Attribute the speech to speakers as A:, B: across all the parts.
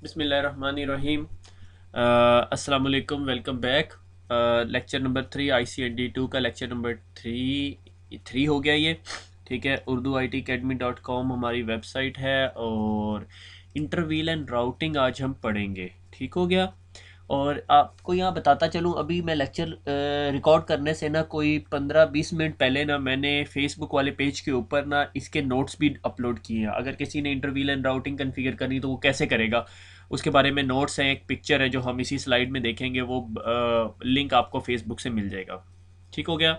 A: बिस्मिल्लाहिर्रहमानिर्रहीम। अस्सलाम वालेकुम, welcome back. Lecture number 3 ICND 2 का लेक्चर नंबर थ्री हो गया ये। ठीक है, उर्दू ITacademy.com हमारी वेबसाइट है और इंटरवील एंड राउटिंग आज हम पढ़ेंगे। ठीक हो गया। और आपको यहाँ बताता चलूँ, अभी मैं लेक्चर रिकॉर्ड करने से ना कोई 15-20 मिनट पहले ना मैंने फेसबुक वाले पेज के ऊपर ना इसके नोट्स भी अपलोड किए हैं। अगर किसी ने इंटरव्यूल एंड राउटिंग कन्फिगर करनी तो वो कैसे करेगा, उसके बारे में नोट्स हैं, एक पिक्चर है जो हम इसी स्लाइड में देखेंगे, वो लिंक आपको फेसबुक से मिल जाएगा। ठीक हो गया।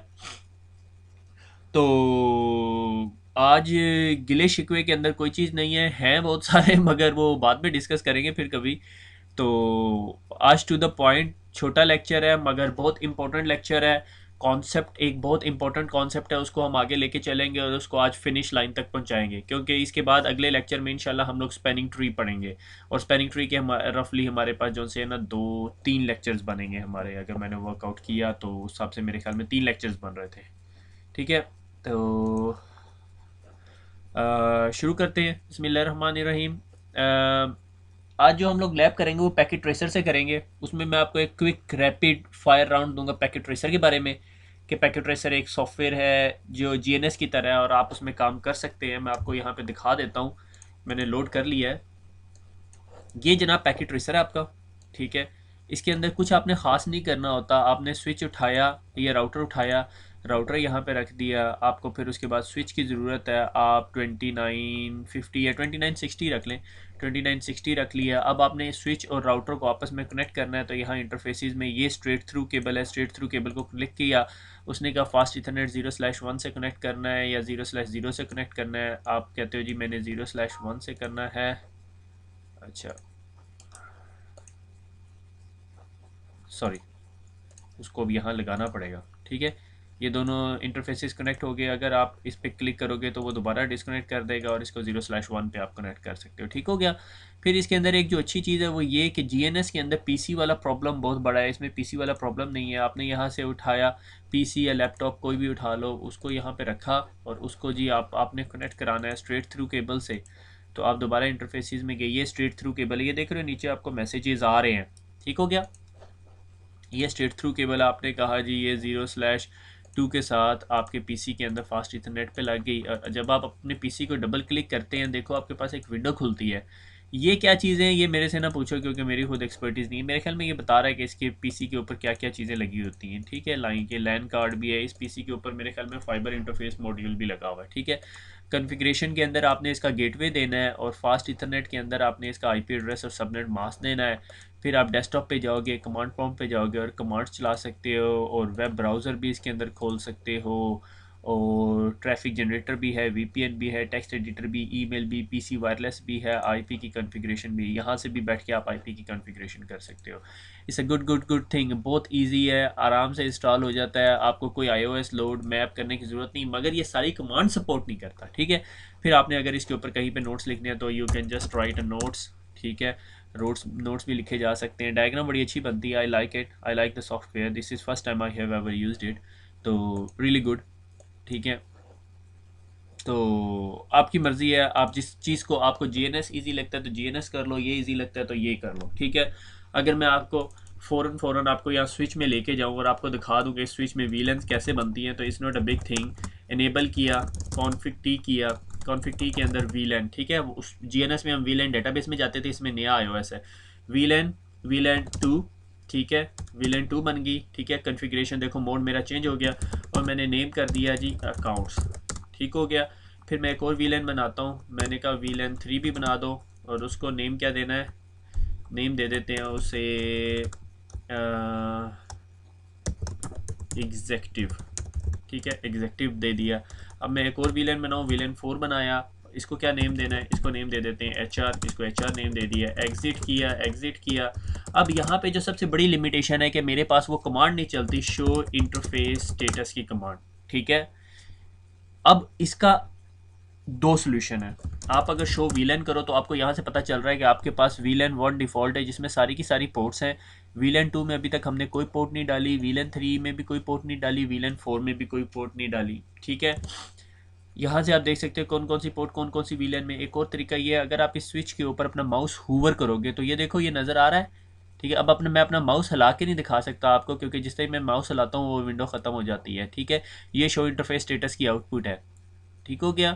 A: तो आज गिले शिकवे के अंदर कोई चीज़ नहीं है, हैं बहुत सारे मगर वो बाद में डिस्कस करेंगे फिर कभी। तो आज टू द पॉइंट, छोटा लेक्चर है मगर बहुत इंपॉर्टेंट लेक्चर है। कॉन्सेप्ट एक बहुत इंपॉर्टेंट कॉन्सेप्ट है, उसको हम आगे लेके चलेंगे और उसको आज फिनिश लाइन तक पहुंचाएंगे, क्योंकि इसके बाद अगले लेक्चर में इंशाल्लाह हम लोग स्पेनिंग ट्री पढ़ेंगे। और स्पेनिंग ट्री के रफली हमारे पास जो से है ना 2-3 लेक्चर्स बनेंगे हमारे, अगर मैंने वर्कआउट किया तो उस हिसाब से मेरे ख्याल में 3 लेक्चर्स बन रहे थे। ठीक है, तो शुरू करते हैं। बिस्मिल्लाहिर्रहमानिर्रहीम। आज जो हम लोग लैब करेंगे वो पैकेट ट्रेसर से करेंगे। उसमें मैं आपको एक क्विक रैपिड फायर राउंड दूंगा पैकेट ट्रेसर के बारे में, कि पैकेट ट्रेसर एक सॉफ्टवेयर है जो GNS की तरह है और आप उसमें काम कर सकते हैं। मैं आपको यहाँ पे दिखा देता हूँ, मैंने लोड कर लिया है। ये जनाब पैकेट ट्रेसर है आपका। ठीक है, इसके अंदर कुछ आपने ख़ास नहीं करना होता। आपने स्विच उठाया, ये राउटर उठाया, राउटर यहाँ पे रख दिया आपको, फिर उसके बाद स्विच की ज़रूरत है। आप 2950 या 2960 रख लें, 2960 रख लिया। अब आपने स्विच और राउटर को आपस में कनेक्ट करना है, तो यहाँ इंटरफेसेस में ये स्ट्रेट थ्रू केबल है। स्ट्रेट थ्रू केबल को क्लिक किया, उसने कहा फास्ट इथरनेट 0/1 से कनेक्ट करना है या 0/0 से कनेक्ट करना है। आप कहते हो जी मैंने 0/1 से करना है। अच्छा, सॉरी, उसको अब यहाँ लगाना पड़ेगा। ठीक है, ये दोनों इंटरफेसेस कनेक्ट हो गए। अगर आप इस पर क्लिक करोगे तो वो दोबारा डिस्कनेक्ट कर देगा और इसको 0/1 पे आप कनेक्ट कर सकते हो। ठीक हो गया। फिर इसके अंदर एक जो अच्छी चीज़ है वो ये कि GNS के अंदर PC वाला प्रॉब्लम बहुत बड़ा है, इसमें PC वाला प्रॉब्लम नहीं है। आपने यहाँ से उठाया, PC या लैपटॉप कोई भी उठा लो, उसको यहाँ पे रखा और उसको जी आपने कनेक्ट कराना है स्ट्रेट थ्रू केबल से। तो आप दोबारा इंटरफेसेस में गए, ये स्ट्रेट थ्रू केबल है, ये देख रहे हो नीचे आपको मैसेजेस आ रहे हैं। ठीक हो गया। ये स्ट्रेट थ्रू केबल आपने कहा जी ये 0/2 के साथ आपके पीसी के अंदर फास्ट इथरनेट पे लग गई। और जब आप अपने पीसी को डबल क्लिक करते हैं, देखो आपके पास एक विंडो खुलती है। ये क्या चीज़ें हैं ये मेरे से ना पूछो, क्योंकि मेरी खुद एक्सपर्टीज़ नहीं है। मेरे ख्याल में ये बता रहा है कि इसके पीसी के ऊपर क्या क्या चीज़ें लगी होती हैं। ठीक है, लाइन के लैन कार्ड भी है इस पीसी के ऊपर, मेरे ख्याल में फाइबर इंटरफेस मॉड्यूल भी लगा हुआ है। ठीक है, कॉन्फ़िगरेशन के अंदर आपने इसका गेटवे देना है और फास्ट इथरनेट के अंदर आपने इसका आईपी एड्रेस और सबनेट मास्क देना है। फिर आप डेस्कटॉप पे जाओगे, कमांड प्रॉम्प्ट पे जाओगे और कमांड्स चला सकते हो, और वेब ब्राउज़र भी इसके अंदर खोल सकते हो, और ट्रैफिक जनरेटर भी है, VPN भी है, टेक्स्ट एडिटर भी, ईमेल भी, PC वायरलेस भी है, IP की कॉन्फ़िगरेशन भी। यहाँ से भी बैठ के आप IP की कॉन्फ़िगरेशन कर सकते हो। It's a good good good thing, बहुत ईजी है, आराम से इंस्टॉल हो जाता है। आपको कोई iOS लोड मैप करने की ज़रूरत नहीं, मगर ये सारी कमांड सपोर्ट नहीं करता। ठीक है, फिर आपने अगर इसके ऊपर कहीं पे नोट्स लिखने हैं तो you can just right a notes. ठीक है, नोट्स भी लिखे जा सकते हैं। डायग्राम बड़ी अच्छी बनती है, I like it, I like the software, this is first time I have ever used it, तो रियली गुड। ठीक है, तो आपकी मर्ज़ी है, आप जिस चीज़ को आपको GNS ईजी लगता है तो GNS कर लो, ये ईजी लगता है तो ये कर लो। ठीक है, अगर मैं आपको फ़ौरन आपको यहाँ स्विच में लेके जाऊँ और आपको दिखा दूँ कि स्विच में VLANs कैसे बनती हैं, तो it's not a big thing. Enable किया, कॉन्फ़िग टी किया, कॉन्फ़िग टी के अंदर VLAN। ठीक है, उस GNS में हम VLAN डेटाबेस में जाते थे, इसमें नया iOS है VLAN, VLAN 2। ठीक है, VLAN 2 बन गई। ठीक है, कॉन्फ़िगरेशन देखो, मोड मेरा चेंज हो गया और मैंने नेम कर दिया जी अकाउंट्स। ठीक हो गया। फिर मैं एक और VLAN बनाता हूँ, मैंने कहा VLAN 3 भी बना दो, और उसको नेम क्या देना है, नेम दे देते हैं उसे एग्जेक्टिव। ठीक है, एग्जेक्टिव दे दिया। अब मैं एक और VLAN बनाऊँ, VLAN 4 बनाया, इसको क्या नेम देना है, इसको नेम दे देते हैं HR, इसको HR नेम दे दिया। एग्जिट किया। अब यहाँ पे जो सबसे बड़ी लिमिटेशन है कि मेरे पास वो कमांड नहीं चलती, शो इंटरफेस स्टेटस की कमांड। ठीक है, अब इसका दो सोल्यूशन है। आप अगर शो VLAN करो तो आपको यहाँ से पता चल रहा है कि आपके पास VLAN 1 डिफ़ॉल्ट है जिसमें सारी की सारी पोर्ट्स हैं। VLAN 2 में अभी तक हमने कोई पोर्ट नहीं डाली, VLAN 3 में भी कोई पोर्ट नहीं डाली, VLAN 4 में भी कोई पोर्ट नहीं डाली। ठीक है, यहाँ से आप देख सकते हो कौन कौन सी पोर्ट कौन कौन सी वीलन में। एक और तरीका ये है, अगर आप इस स्विच के ऊपर अपना माउस हूवर करोगे तो ये देखो ये नज़र आ रहा है। ठीक है, अब अपने मैं अपना माउस हिला के नहीं दिखा सकता आपको, क्योंकि जिस टाइम मैं माउस हिलाता हूँ वो विंडो ख़त्म हो जाती है। ठीक है, ये शो इंटरफेस स्टेटस की आउटपुट है। ठीक हो गया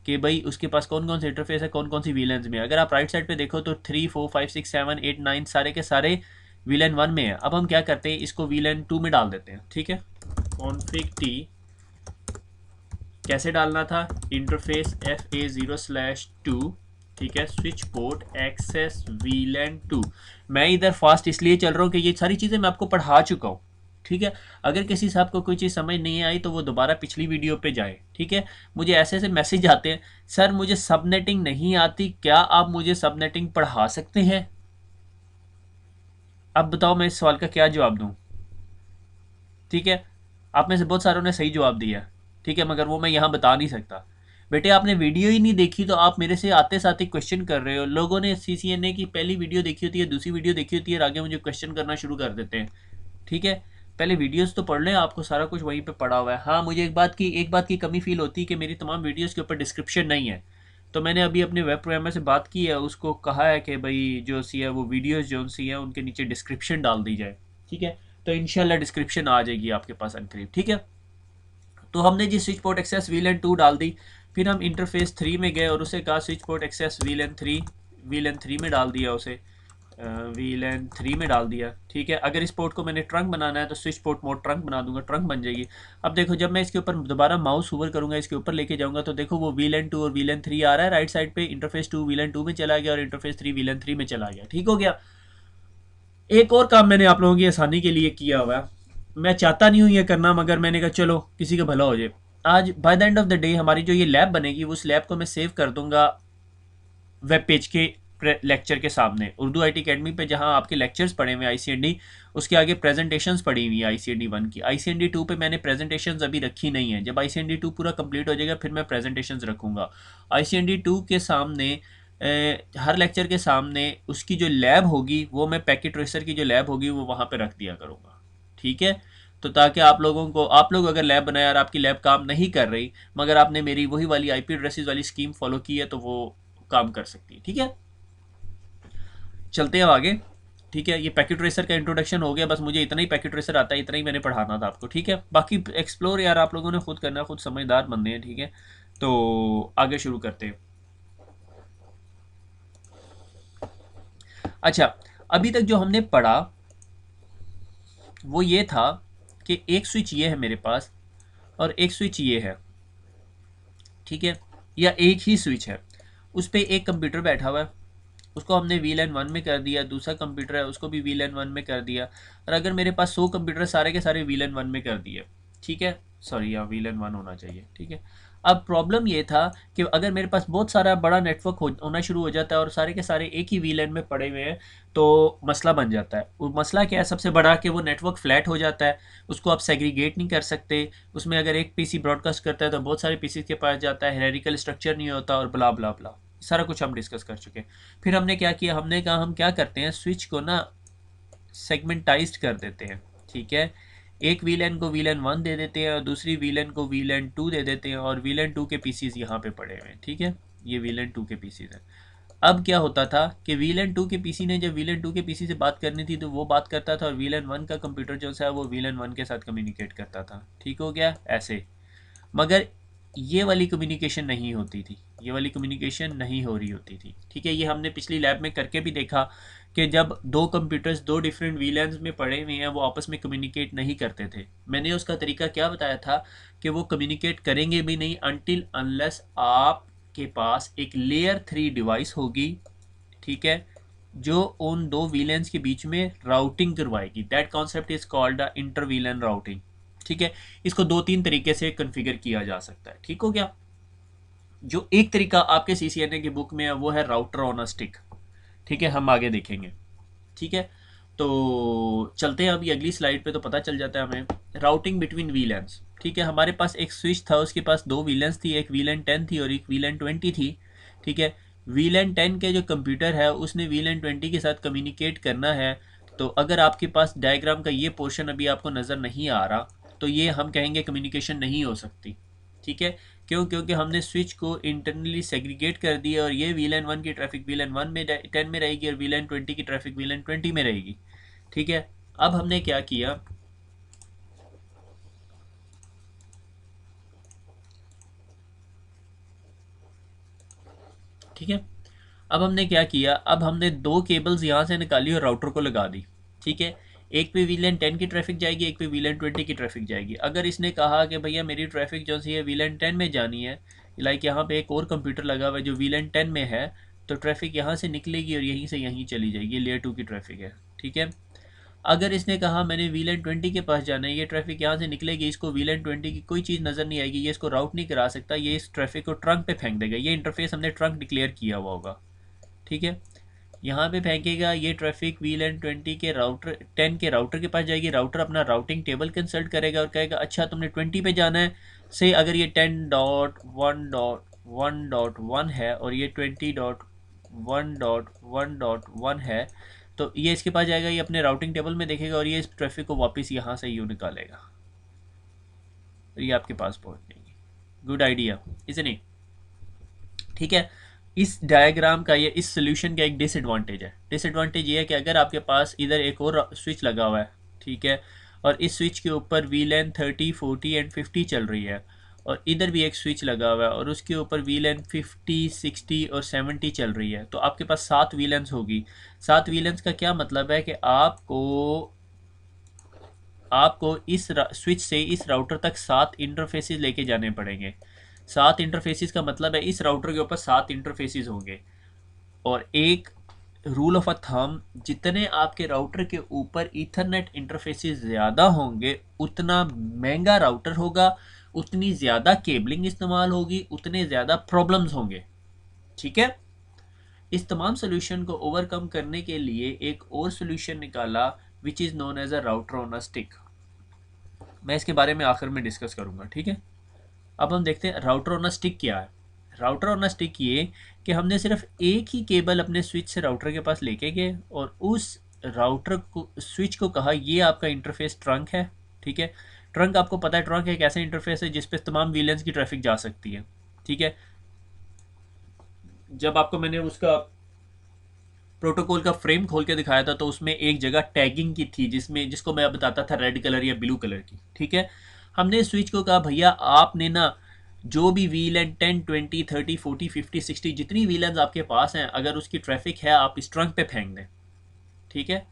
A: कि भाई उसके पास कौन कौन से इंटरफेस है, कौन कौन सी वीलेंस में। अगर आप राइट साइड पे देखो तो 3 4 5 6 7 8 9 सारे के सारे वीलन 1 में है। अब हम क्या करते हैं, इसको वीलन 2 में डाल देते हैं। ठीक है, कॉन्फिग टी कैसे डालना था, इंटरफेस FA0/2। ठीक है, स्विच पोर्ट एक्सेस वीलन 2। मैं इधर फास्ट इसलिए चल रहा हूँ कि ये सारी चीज़ें मैं आपको पढ़ा चुका हूँ। ठीक है, अगर किसी से आपको कोई चीज़ समझ नहीं आई तो वो दोबारा पिछली वीडियो पे जाए। ठीक है, मुझे ऐसे ऐसे मैसेज आते हैं, सर मुझे सबनेटिंग नहीं आती, क्या आप मुझे सबनेटिंग पढ़ा सकते हैं। अब बताओ मैं इस सवाल का क्या जवाब दूँ। ठीक है, आप में से बहुत सारों ने सही जवाब दिया। ठीक है, मगर वो मैं यहाँ बता नहीं सकता। बेटे आपने वीडियो ही नहीं देखी तो आप मेरे से आते साथ ही क्वेश्चन कर रहे हो। लोगों ने CCNA की पहली वीडियो देखी होती है, दूसरी वीडियो देखी होती है, और आगे मुझे क्वेश्चन करना शुरू कर देते हैं। ठीक है, पहले वीडियोस तो पढ़ लें, आपको सारा कुछ वहीं पे पढ़ा हुआ है। हाँ, मुझे एक बात की कमी फील होती है कि मेरी तमाम वीडियोस के ऊपर डिस्क्रिप्शन नहीं है। तो मैंने अभी अपने वेब प्रोग्रामर से बात की है, उसको कहा है कि भाई जो सी है वो वीडियोस जो सी है उनके नीचे डिस्क्रिप्शन डाल दी जाए। ठीक है, तो इंशाल्लाह डिस्क्रिप्शन आ जाएगी आपके पास अनकरीब। ठीक है, तो हमने जी स्विच पोर्ट एक्सेस वीलन 2 डाल दी। फिर हम इंटरफेस 3 में गए और उसे कहा स्विच पोर्ट एक्सेस वीलन 3 में डाल दिया उसे, वीलन 3 में डाल दिया। ठीक है, अगर इस पोर्ट को मैंने ट्रंक बनाना है तो स्विच पोर्ट मोड ट्रंक बना दूंगा, ट्रंक बन जाएगी। अब देखो जब मैं इसके ऊपर दोबारा माउस होवर करूंगा, इसके ऊपर लेके जाऊंगा तो देखो वो वीलन 2 और वीलन 3 आ रहा है राइट साइड पे। इंटरफेस 2 वीलन 2 में चला गया और इंटरफेस 3 वीलन 3 में चला गया। ठीक हो गया। एक और काम मैंने आप लोगों की आसानी के लिए किया हुआ है, मैं चाहता नहीं हूँ ये करना, मगर मैंने कहा चलो किसी का भला हो जाए। आज by the end of the day हमारी जो ये लैब बनेगी उस लैब को मैं सेव कर दूंगा वेब पेज के लेक्चर के सामने, उर्दू IT अकेडमी पे, जहाँ आपके लेक्चर्स पड़े हुए ICND, उसके आगे प्रेजेंटेशंस पड़ी हुई है ICND 1 की। ICND 2 पे मैंने प्रेजेंटेशंस अभी रखी नहीं है, जब ICND 2 पूरा कंप्लीट हो जाएगा फिर मैं प्रेजेंटेशंस रखूँगा। ICND 2 के सामने हर लेक्चर के सामने उसकी जो लैब होगी वो मैं पैकेट ट्रेसर की जो लैब होगी वो वहाँ पे रख दिया करूँगा। ठीक है, तो ताकि आप लोग अगर लैब बनाए और आपकी लैब काम नहीं कर रही मगर आपने मेरी वही वाली IP एड्रेसेस वाली स्कीम फॉलो की है तो वो काम कर सकती है। ठीक है, चलते हैं आगे। ठीक है, ये पैकेट ट्रेसर का इंट्रोडक्शन हो गया, बस मुझे इतना ही पैकेट ट्रेसर आता है, इतना ही मैंने पढ़ाना था आपको। ठीक है, बाकी एक्सप्लोर यार आप लोगों ने खुद करना, खुद समझदार बनने हैं। ठीक है, तो आगे शुरू करते हैं। अच्छा, अभी तक जो हमने पढ़ा वो ये था कि एक स्विच ये है मेरे पास और एक स्विच ये है। ठीक है, या एक ही स्विच है, उस पर एक कंप्यूटर बैठा हुआ है, उसको हमने VLAN 1 में कर दिया। दूसरा कंप्यूटर है उसको भी VLAN 1 में कर दिया। और अगर मेरे पास 100 कंप्यूटर सारे के सारे VLAN 1 में कर दिए, ठीक है, सॉरी यहाँ VLAN 1 होना चाहिए। ठीक है, अब प्रॉब्लम ये था कि अगर मेरे पास बहुत सारा बड़ा नेटवर्क होना शुरू हो जाता है और सारे के सारे एक ही VLAN में पड़े हुए हैं तो मसला बन जाता है। वो मसला क्या है सबसे बड़ा, कि वो नेटवर्क फ्लैट हो जाता है, उसको आप सेग्रीगेट नहीं कर सकते। उसमें अगर एक PC ब्रॉडकास्ट करता है तो बहुत सारे पीसी के पास जाता है, हायरार्किकल स्ट्रक्चर नहीं होता और ब्ला ब्ला ब्ला, सारा कुछ हम डिस्कस कर चुके हैं। फिर हमने क्या किया, हमने कहा हम क्या करते हैं, स्विच को ना सेगमेंटाइज्ड कर देते हैं। ठीक है, एक VLAN को VLAN 1 दे देते हैं और दूसरी VLAN को VLAN 2 दे देते हैं और VLAN 2 के पीसीज यहाँ पे पड़े हुए हैं। ठीक है, ये VLAN 2 के पीसीज हैं। अब क्या होता था कि VLAN 2 के पीसी ने जब VLAN 2 के पीसी से बात करनी थी तो वो बात करता था और VLAN 1 का कंप्यूटर जो है वो VLAN 1 के साथ कम्युनिकेट करता था। ठीक हो गया ऐसे, मगर ये वाली कम्युनिकेशन नहीं होती थी, ये वाली कम्युनिकेशन नहीं हो रही होती थी। ठीक है, ये हमने पिछली लैब में करके भी देखा कि जब दो कंप्यूटर्स दो डिफरेंट VLANs में पड़े हुए हैं वो आपस में कम्युनिकेट नहीं करते थे। मैंने उसका तरीका क्या बताया था कि वो कम्युनिकेट करेंगे भी नहीं अनटिल अनलेस आपके पास एक लेयर 3 डिवाइस होगी। ठीक है, जो उन दो VLANs के बीच में राउटिंग करवाएगी। That concept is called the inter VLAN routing. ठीक है, इसको 2-3 तरीके से कॉन्फ़िगर किया जा सकता है। ठीक हो गया, जो एक तरीका आपके CCNA की बुक में है वो है राउटर ऑन अ स्टिक। ठीक है, हम आगे देखेंगे। ठीक है, तो चलते हैं अभी अगली स्लाइड पे तो पता चल जाता है हमें राउटिंग बिटवीन VLANs। ठीक है, हमारे पास एक स्विच था, उसके पास दो VLANs थी, एक VLAN 10 थी और एक VLAN 20 थी। ठीक है, VLAN 10 के जो कंप्यूटर है उसने VLAN 20 के साथ कम्युनिकेट करना है। तो अगर आपके पास डायग्राम का ये पोर्शन अभी आपको नज़र नहीं आ रहा तो ये हम कहेंगे कम्युनिकेशन नहीं हो सकती। ठीक है, क्यों? क्योंकि हमने स्विच को इंटरनली सेग्रीगेट कर दिया और ये VLAN 1 की ट्रैफिक VLAN 1 में 10 में रहेगी और VLAN 20 की ट्रैफिक VLAN 20 में रहेगी। ठीक है, अब हमने क्या किया, ठीक है, अब हमने क्या किया, अब हमने दो केबल्स यहाँ से निकाली और राउटर को लगा दी। ठीक है, एक पे VLAN 10 की ट्रैफिक जाएगी, एक पे VLAN 20 की ट्रैफिक जाएगी। अगर इसने कहा कि भैया मेरी ट्रैफिक जो सी है VLAN 10 में जानी है, लाइक यहाँ पे एक और कंप्यूटर लगा हुआ है जो VLAN 10 में है, तो ट्रैफिक यहाँ से निकलेगी और यहीं से यहीं चली जाएगी, लेयर 2 की ट्रैफिक है। ठीक है, अगर इसने कहा मैंने VLAN 20 के पास जाना है, ये ट्रैफिक यहाँ से निकलेगी, इसको VLAN 20 की कोई चीज़ नज़र नहीं आएगी, ये इसको राउट नहीं करा सकता, ये इस ट्रैफिक को ट्रंक पे फेंक देगा। ये इंटरफेस हमने ट्रंक डिक्लेयर किया हुआ होगा। ठीक है, यहाँ पे फेंकेगा, ये ट्रैफिक VLAN 20 के राउटर 10 के राउटर के पास जाएगी, राउटर अपना राउटिंग टेबल कंसल्ट करेगा और कहेगा अच्छा तुमने 20 पे जाना है, से अगर ये 10.1.1.1 है और ये 20.1.1.1 है, तो ये इसके पास जाएगा, ये अपने राउटिंग टेबल में देखेगा और ये इस ट्रैफिक को वापस यहाँ से यूँ निकालेगा, तो ये आपके पास पहुँच जाएगी। गुड आइडिया, इसे नहीं? ठीक है, इस डायग्राम का, ये इस सोल्यूशन का एक डिसएडवांटेज है। डिसएडवांटेज ये है कि अगर आपके पास इधर एक और स्विच लगा हुआ है, ठीक है, और इस स्विच के ऊपर VLAN 30, 40 एंड 50 चल रही है, और इधर भी एक स्विच लगा हुआ है और उसके ऊपर VLAN 50, 60 और 70 चल रही है, तो आपके पास 7 VLANs होगी। 7 VLANs का क्या मतलब है कि आपको इस स्विच से इस राउटर तक 7 इंटरफेसेस लेके जाने पड़ेंगे। 7 इंटरफेसेस का मतलब है इस राउटर के ऊपर 7 इंटरफेसेस होंगे, और एक रूल ऑफ अ थंब, जितने आपके राउटर के ऊपर ईथरनेट इंटरफेसेस ज़्यादा होंगे उतना महंगा राउटर होगा, उतनी ज़्यादा केबलिंग इस्तेमाल होगी, उतने ज़्यादा प्रॉब्लम्स होंगे। ठीक है, इस तमाम सोल्यूशन को ओवरकम करने के लिए एक और सोल्यूशन निकाला which is known as a router on a stick. मैं इसके बारे में आखिर में डिस्कस करूँगा। ठीक है, अब हम देखते हैं राउटर ऑन अ स्टिक क्या है। राउटर ऑन अ स्टिक ये कि हमने सिर्फ एक ही केबल अपने स्विच से राउटर के पास लेके गए और उस राउटर को, स्विच को कहा ये आपका इंटरफेस ट्रंक है। ठीक है, ट्रंक आपको पता है, ट्रंक एक ऐसा इंटरफेस है जिस पे तमाम VLANs की ट्रैफिक जा सकती है। ठीक है, जब आपको मैंने उसका प्रोटोकॉल का फ्रेम खोल के दिखाया था तो उसमें एक जगह टैगिंग की थी जिसको मैं बताता था रेड कलर या ब्लू कलर की। ठीक है, हमने स्विच को कहा भैया आपने ना जो भी VLAN 10, 20, 30, 40, 50, 60 जितनी VLANs आपके पास हैं, अगर उसकी ट्रैफिक है आप इस ट्रंक पे फेंक दें। ठीक है,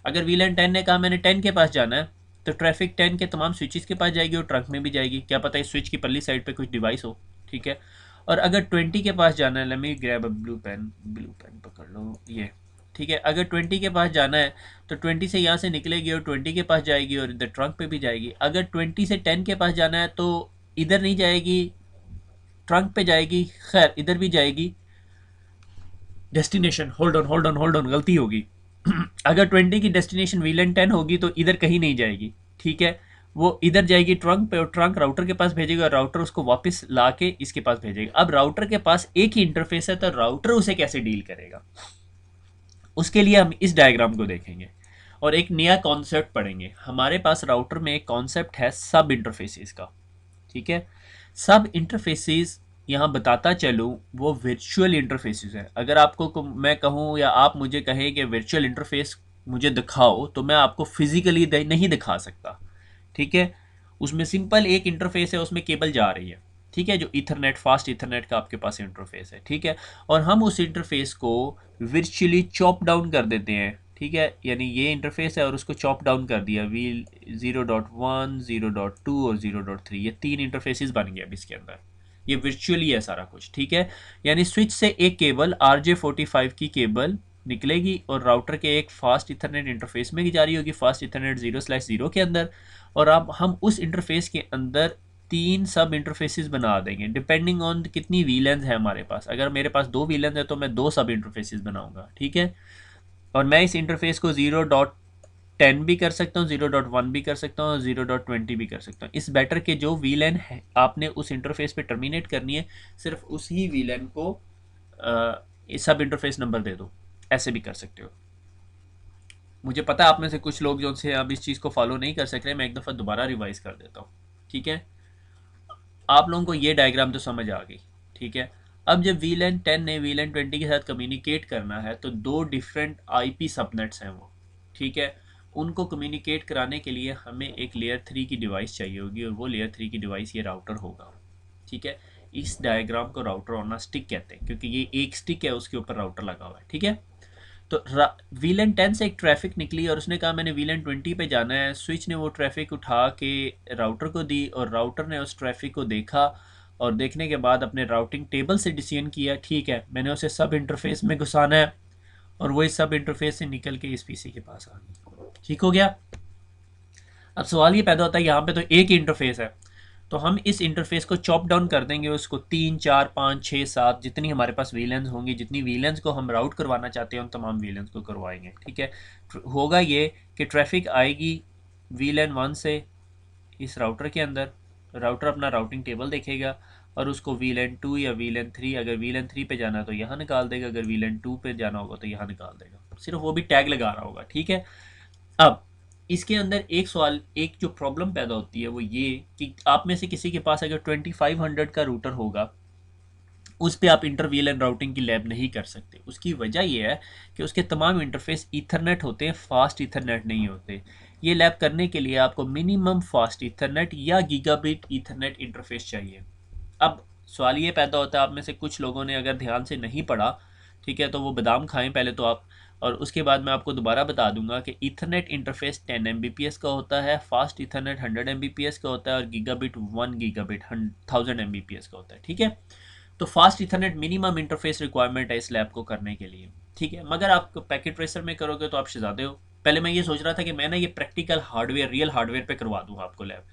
A: अगर VLAN 10 ने कहा मैंने 10 के पास जाना है, तो ट्रैफिक 10 के तमाम स्विचेस के पास जाएगी और ट्रंक में भी जाएगी, क्या पता इस स्विच की पल्ली साइड पे कुछ डिवाइस हो। ठीक है, और अगर 20 के पास जाना है, let me grab a blue pen पकड़ लो ये। ठीक है, अगर 20 के पास जाना है तो 20 से यहाँ से निकलेगी और 20 के पास जाएगी और इधर ट्रंक पे भी जाएगी। अगर 20 से 10 के पास जाना है तो इधर नहीं जाएगी, ट्रंक पे जाएगी, खैर इधर भी जाएगी। डेस्टिनेशन, होल्ड ऑन गलती होगी। अगर 20 की डेस्टिनेशन VLAN 10 होगी तो इधर कहीं नहीं जाएगी। ठीक है, वो इधर जाएगी ट्रंक पे और ट्रंक राउटर के पास भेजेगा और राउटर उसको वापस ला के इसके पास भेजेगा। अब राउटर के पास एक ही इंटरफेस है तो राउटर उसे कैसे डील करेगा, उसके लिए हम इस डायग्राम को देखेंगे और एक नया कॉन्सेप्ट पढ़ेंगे। हमारे पास राउटर में एक कॉन्सेप्ट है सब इंटरफेसेस का। ठीक है, सब इंटरफेसेस यहाँ बताता चलूँ वो वर्चुअल इंटरफेसेस है। अगर आपको मैं कहूँ या आप मुझे कहें कि वर्चुअल इंटरफेस मुझे दिखाओ, तो मैं आपको फिजिकली नहीं दिखा सकता। ठीक है, उसमें सिंपल एक इंटरफेस है, उसमें केबल जा रही है। ठीक है, जो इथरनेट, फास्ट इथरनेट का आपके पास इंटरफेस है। ठीक है, और हम उस इंटरफेस को वर्चुअली चॉप डाउन कर देते हैं। ठीक है, यानी ये इंटरफेस है और उसको चॉप डाउन कर दिया, वी 0.1, 0.2 और 0.3, ये 3 इंटरफेसेस बन गए अब इसके अंदर। ये वर्चुअली है सारा कुछ। ठीक है, यानी स्विच से एक केबल RJ45 की केबल निकलेगी और राउटर के एक फास्ट इथरनेट इंटरफेस में जा रही होगी, फास्ट इथरनेट 0/0 के अंदर, और अब हम उस इंटरफेस के अंदर 3 सब इंटरफेसेस बना देंगे डिपेंडिंग ऑन कितनी VLANs है हमारे पास। अगर मेरे पास 2 VLANs है तो मैं 2 सब इंटरफेसेस बनाऊंगा। ठीक है, और मैं इस इंटरफेस को 0.10 भी कर सकता हूँ, 0.1 भी कर सकता हूँ, 0.20 भी कर सकता हूँ। इस बेटर के जो VLAN है आपने उस इंटरफेस पे टर्मिनेट करनी है, सिर्फ उसी VLAN को सब इंटरफेस नंबर दे दो, ऐसे भी कर सकते हो। मुझे पता है आप में से कुछ लोग जो से अब इस चीज़ को फॉलो नहीं कर सक रहे, मैं एक दफ़ा दोबारा रिवाइज कर देता हूँ। ठीक है, आप लोगों को ये डायग्राम तो समझ आ गई, ठीक है। अब जब VLAN 10 ने VLAN 20 के साथ कम्युनिकेट करना है तो दो डिफरेंट IP सबनेट्स हैं वो, ठीक है। उनको कम्युनिकेट कराने के लिए हमें एक लेयर 3 की डिवाइस चाहिए होगी और वो लेयर 3 की डिवाइस ये राउटर होगा, ठीक है। इस डायग्राम को राउटर ऑन अ स्टिक कहते हैं क्योंकि ये एक स्टिक है, उसके ऊपर राउटर लगा हुआ है, ठीक है। तो VLAN 10 से एक ट्रैफिक निकली और उसने कहा मैंने VLAN 20 पे जाना है। स्विच ने वो ट्रैफिक उठा के राउटर को दी और राउटर ने उस ट्रैफिक को देखा और देखने के बाद अपने राउटिंग टेबल से डिसीजन किया, ठीक है मैंने उसे सब इंटरफेस में घुसाना है, और वो इस सब इंटरफेस से निकल के इस पीसी के पास आ गई। ठीक हो गया। अब सवाल ये पैदा होता है यहाँ पे तो एक ही इंटरफेस है, तो हम इस इंटरफेस को चॉप डाउन कर देंगे, उसको 3 4 5 6 7 जितनी हमारे पास वीलेंस होंगी, जितनी वीलेंस को हम राउट करवाना चाहते हैं उन तमाम वीलेंस को करवाएंगे, ठीक है। होगा ये कि ट्रैफिक आएगी वीलेन 1 से इस राउटर के अंदर, राउटर अपना राउटिंग टेबल देखेगा और उसको VLAN 2 या VLAN 3, अगर VLAN 3 पे जाना है तो यहाँ निकाल देगा, अगर VLAN 2 पे जाना होगा तो यहाँ निकाल देगा, सिर्फ वो भी टैग लगा रहा होगा, ठीक है। अब इसके अंदर एक सवाल, एक जो प्रॉब्लम पैदा होती है वो ये कि आप में से किसी के पास अगर 2500 का रूटर होगा उस पर आप इंटर VLAN राउटिंग की लैब नहीं कर सकते। उसकी वजह यह है कि उसके तमाम इंटरफेस ईथरनेट होते हैं, फास्ट ईथरनेट नहीं होते। ये लैब करने के लिए आपको मिनिमम फास्ट ईथरनेट या गीगाबिट ईथरनेट इंटरफेस चाहिए। अब सवाल ये पैदा होता है, आप में से कुछ लोगों ने अगर ध्यान से नहीं पढ़ा, ठीक है, तो वो बादाम खाएं पहले तो आप, और उसके बाद मैं आपको दोबारा बता दूंगा कि ईथरनेट इंटरफेस 10 Mbps का होता है, फास्ट ईथरनेट 100 Mbps का होता है और गीगाबिट 1 गीगाबिट 1000 Mbps का होता है, ठीक है। तो fast Ethernet minimum interface requirement है इस लैब को करने के लिए, ठीक है। मगर आप पैकेट ट्रेसर में करोगे तो आप शहजादे हो। पहले मैं ये सोच रहा था कि मैं ना ये प्रैक्टिकल हार्डवेयर, रियल हार्डवेयर पे करवा दूंगा आपको लैब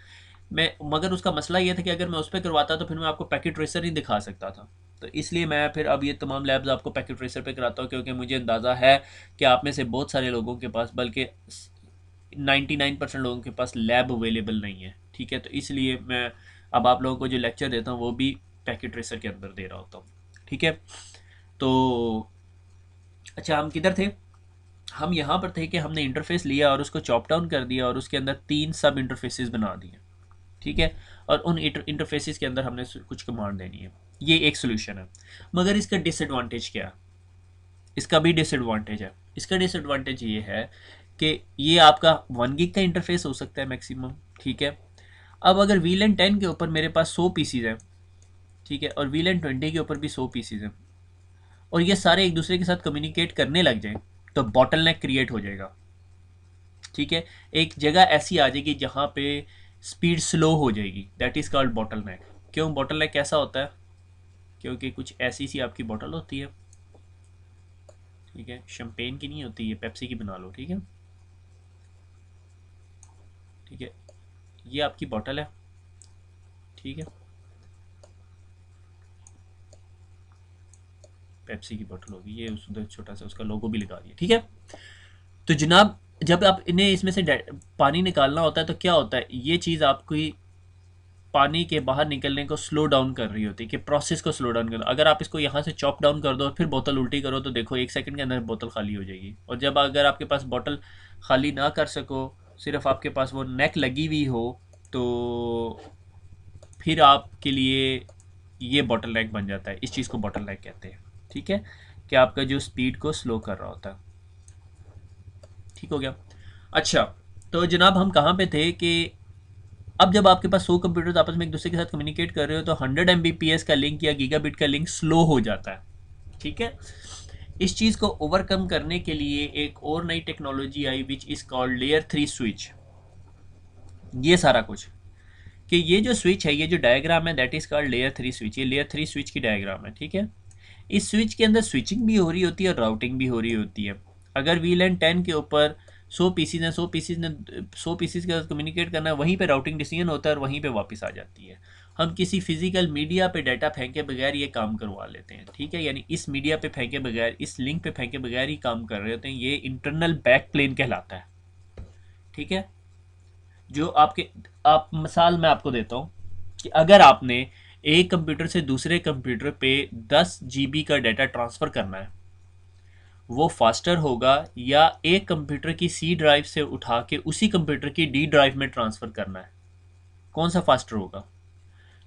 A: मैं, मगर उसका मसला ये था कि अगर मैं उस पर करवाता तो फिर मैं आपको पैकेट ट्रेसर ही दिखा सकता था। तो इसलिए मैं फिर अब ये तमाम लैब्स आपको पैकेट ट्रेसर पे कराता हूँ, क्योंकि मुझे अंदाज़ा है कि आप में से बहुत सारे लोगों के पास, बल्कि 99% लोगों के पास लैब अवेलेबल नहीं है, ठीक है। तो इसलिए मैं अब आप लोगों को जो लेक्चर देता हूँ वो भी पैकेट ट्रेसर के अंदर दे रहा होता हूँ, ठीक है। तो अच्छा, हम किधर थे? हम यहाँ पर थे कि हमने इंटरफेस लिया और उसको चॉप डाउन कर दिया और उसके अंदर 3 सब इंटरफेसेस बना दिए, ठीक है। और उन इंटरफेसेस के अंदर हमने कुछ कमांड देनी है। ये एक सोल्यूशन है, मगर इसका डिसएडवांटेज क्या है? इसका भी डिसएडवांटेज है। इसका डिसएडवांटेज ये है कि ये आपका 1 गिग का इंटरफेस हो सकता है मैक्सिमम, ठीक है। अब अगर VLAN 10 के ऊपर मेरे पास 100 पीसीज हैं, ठीक है, और VLAN 20 के ऊपर भी 100 पीसीज हैं, और ये सारे एक दूसरे के साथ कम्युनिकेट करने लग जाएं, तो बॉटलनेक क्रिएट हो जाएगा, ठीक है। एक जगह ऐसी आ जाएगी जहाँ पे स्पीड स्लो हो जाएगी, दैट इज़ कॉल्ड बॉटलनेक। क्यों बॉटलनेक कैसा होता है? क्योंकि कुछ ऐसी सी आपकी बॉटल होती है, ठीक है, शैम्पेन की नहीं होती, ये पेप्सी की बना लो, ठीक है, ठीक है। ये आपकी बॉटल है, ठीक है, पेप्सी की बॉटल होगी, ये उस उधर छोटा सा उसका लोगो भी लगा दिया, ठीक है। तो जनाब, जब आप इन्हें इसमें से पानी निकालना होता है तो क्या होता है, ये चीज़ आपकी पानी के बाहर निकलने को स्लो डाउन कर रही होती है, कि प्रोसेस को स्लो डाउन कर। अगर आप इसको यहाँ से चॉप डाउन कर दो और फिर बोतल उल्टी करो तो देखो 1 सेकंड के अंदर बोतल खाली हो जाएगी। और जब अगर आपके पास बोतल खाली ना कर सको, सिर्फ आपके पास वो नेक लगी हुई हो, तो फिर आपके लिए ये बॉटल नेक बन जाता है। इस चीज़ को बॉटल नेक कहते हैं, ठीक है, कि आपका जो स्पीड को स्लो कर रहा होता है। ठीक हो गया। अच्छा, तो जनाब हम कहाँ पे थे कि अब जब आपके पास 100 कंप्यूटर्स आपस में एक दूसरे के साथ कम्युनिकेट कर रहे हो तो 100 Mbps का लिंक या गीगाबिट का लिंक स्लो हो जाता है, ठीक है। इस चीज़ को ओवरकम करने के लिए एक और नई technology I which is called layer 3 switch. ये सारा कुछ कि ये जो स्विच है, ये जो डायग्राम है, that is called layer 3 switch. ये लेयर 3 स्विच की डायग्राम है, ठीक है। इस स्विच के अंदर स्विचिंग भी हो रही होती है और राउटिंग भी हो रही होती है। अगर VLAN 10 के ऊपर 100 पीसीज हैं, 100 पीसीज के साथ कम्युनिकेट करना है, वहीं पे राउटिंग डिसीजन होता है और वहीं पे वापस आ जाती है। हम किसी फिजिकल मीडिया पे डाटा फेंके बगैर ये काम करवा लेते हैं, ठीक है। यानी इस मीडिया पे फेंके बगैर, इस लिंक पे फेंके बगैर ही काम कर रहे होते हैं। ये इंटरनल बैक प्लेन कहलाता है, ठीक है। जो आपके, आप मिसाल मैं आपको देता हूँ कि अगर आपने एक कंप्यूटर से दूसरे कंप्यूटर पे 10 GB का डाटा ट्रांसफ़र करना है, वो फास्टर होगा या एक कंप्यूटर की C ड्राइव से उठा के उसी कंप्यूटर की D ड्राइव में ट्रांसफ़र करना है? कौन सा फास्टर होगा?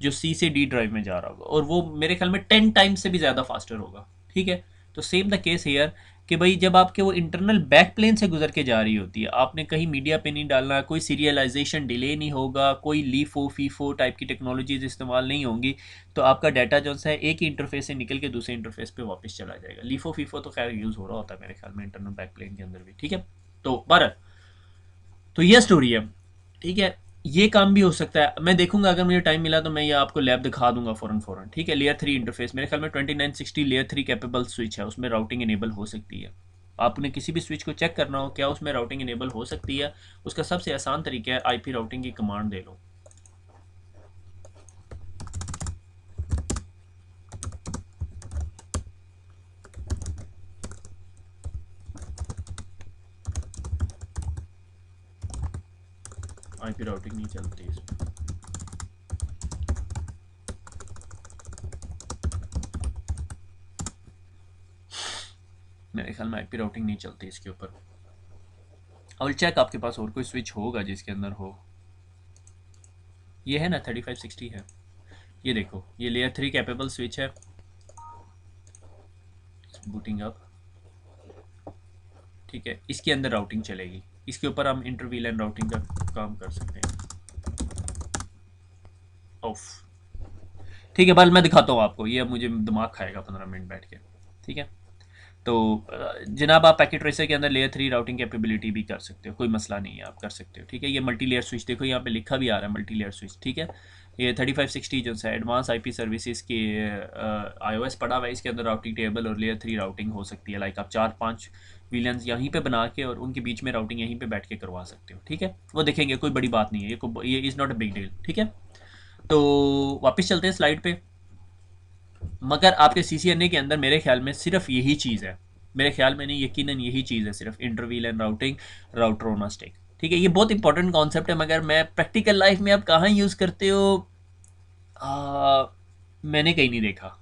A: जो सी से डी ड्राइव में जा रहा होगा, और वो मेरे ख्याल में 10 टाइम्स से भी ज़्यादा फास्टर होगा। ठीक है, तो सेम द केस हेयर कि भाई जब आपके वो इंटरनल बैक प्लेन से गुजर के जा रही होती है, आपने कहीं मीडिया पे नहीं डालना, कोई सीरियलाइजेशन डिले नहीं होगा, कोई लीफो फीफो टाइप की टेक्नोलॉजीज इस्तेमाल नहीं होंगी, तो आपका डाटा जो है एक ही इंटरफेस से निकल के दूसरे इंटरफेस पे वापस चला जाएगा। लीफो फीफो तो खैर यूज़ हो रहा होता है मेरे ख्याल में इंटरनल बैक प्लेन के अंदर भी। ठीक है, तो बारह, तो ये स्टोरी है। ठीक है, ये काम भी हो सकता है, मैं देखूंगा अगर मुझे टाइम मिला तो मैं ये आपको लैब दिखा दूंगा फ़ौरन फ़ौरन। ठीक है, लेयर 3 इंटरफेस मेरे ख्याल में 2960 लेयर 3 कैपेबल स्विच है, उसमें राउटिंग इनेबल हो सकती है। आपने किसी भी स्विच को चेक करना हो क्या उसमें राउटिंग इनेबल हो सकती है, उसका सबसे आसान तरीका है आईपी राउटिंग की कमांड दे लो। आईपी राउटिंग नहीं चलती इसमें। मेरे ख्याल में आईपी राउटिंग नहीं चलती इसके ऊपर। और चेक आपके पास और कोई स्विच होगा जिसके अंदर हो। ये है ना 3560 है, ये देखो ये लेयर 3 कैपेबल स्विच है, बूटिंग अप। ठीक है, इसके अंदर राउटिंग चलेगी, इसके ऊपर हम इंटर वीलैन राउटिंग का काम कर सकते हैं। ऑफ। ठीक है, बल मैं दिखाता हूँ आपको, ये अब मुझे दिमाग खाएगा 15 मिनट बैठ के। ठीक है, तो जनाब आप पैकेट ट्रेसर के अंदर लेयर 3 राउटिंग कैपेबिलिटी भी कर सकते हो, कोई मसला नहीं है, आप कर सकते हो। ठीक है, ये मल्टी लेयर स्विच देखो यहाँ पे लिखा भी आ रहा है मल्टी लेयर स्विच। ठीक है, ये 3560 जो है एडवांस आईपी सर्विसेज के आईओएस पड़ा हुआ है, इसके अंदर राउटिंग टेबल और लेयर 3 राउटिंग हो सकती है। लाइक आप 4-5 विलियंस यहीं पे बना के और उनके बीच में राउटिंग यहीं पे बैठ के करवा सकते हो। ठीक है, वो देखेंगे, कोई बड़ी बात नहीं है, ये is not a big deal. ठीक है, तो वापस चलते हैं स्लाइड पे। मगर आपके सीसीएनए के अंदर मेरे ख्याल में सिर्फ यही चीज़ है, मेरे ख्याल में नहीं यकीनन यही चीज़ है, सिर्फ inter VLAN and routing, router on a stick. ठीक है, ये बहुत इंपॉर्टेंट कॉन्सेप्ट है, मगर मैं प्रैक्टिकल लाइफ में आप कहाँ यूज़ करते हो मैंने कहीं नहीं देखा।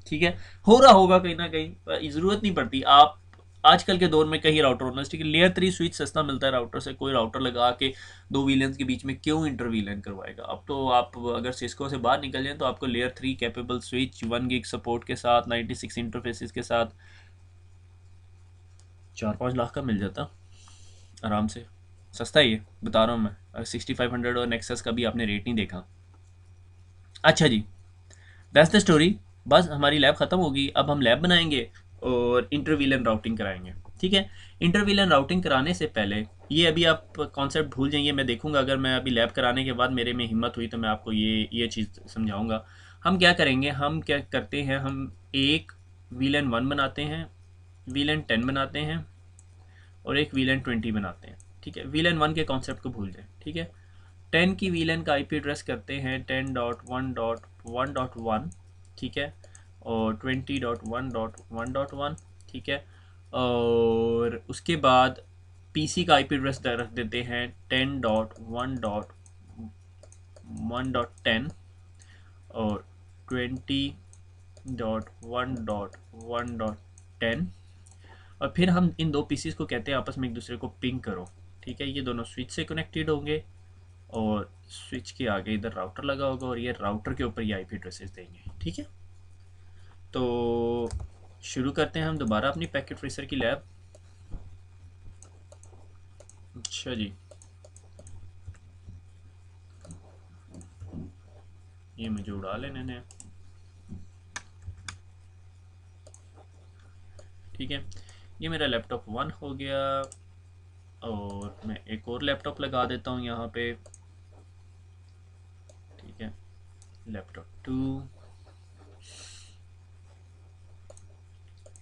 A: ठीक है, हो रहा होगा कहीं ना कहीं, ज़रूरत नहीं पड़ती। आप आजकल के दौर में कहीं राउटर होना, ठीक है, लेयर 3 स्विच सस्ता मिलता है राउटर से, कोई राउटर लगा के दो विलियंस के बीच में क्यों इंटर विलियन करवाएगा। अब तो आप अगर सिस्को से बाहर निकल जाए तो आपको layer 3 capable switch 1 gig support के साथ 96 इंटरफेसिस के साथ 4-5 लाख का मिल जाता आराम से। सस्ता ही है बता रहा हूँ मैं, 6500 और नेक्सस का भी आपने रेट नहीं देखा। अच्छा जी, दैट्स द स्टोरी। बस हमारी लैब ख़त्म होगी, अब हम लैब बनाएंगे और इंटरवीलन राउटिंग कराएंगे। ठीक है, इंटरवीलन राउटिंग कराने से पहले ये अभी आप कॉन्सेप्ट भूल जाइए, मैं देखूंगा अगर मैं अभी लैब कराने के बाद मेरे में हिम्मत हुई तो मैं आपको ये चीज़ समझाऊंगा। हम क्या करेंगे, हम क्या करते हैं, हम एक वीलन 1 बनाते हैं, वीलन 10 बनाते हैं और एक वीलन 20 बनाते हैं। ठीक है, वीलन 1 के कॉन्सेप्ट को भूल जाए। ठीक है, 10 की वीलन का आईपी एड्रेस करते हैं 10.1.1.1। ठीक है, और 20.1.1.1। ठीक है, और उसके बाद पीसी का आईपी एड्रेस रख देते हैं 10.1.1.10 और 20.1.1.10। और फिर हम इन दो पीसीज को कहते हैं आपस में एक दूसरे को पिंग करो। ठीक है, ये दोनों स्विच से कनेक्टेड होंगे और स्विच के आगे इधर राउटर लगा होगा और ये राउटर के ऊपर ये आईपी एड्रेसेस देंगे। ठीक है, तो शुरू करते हैं हम दोबारा अपनी पैकेट ट्रेसर की लैब। अच्छा जी, ये मुझे उड़ा लेने ने। ठीक है, ये मेरा लैपटॉप 1 हो गया और मैं एक और लैपटॉप लगा देता हूँ यहाँ पे। ठीक है, लैपटॉप 2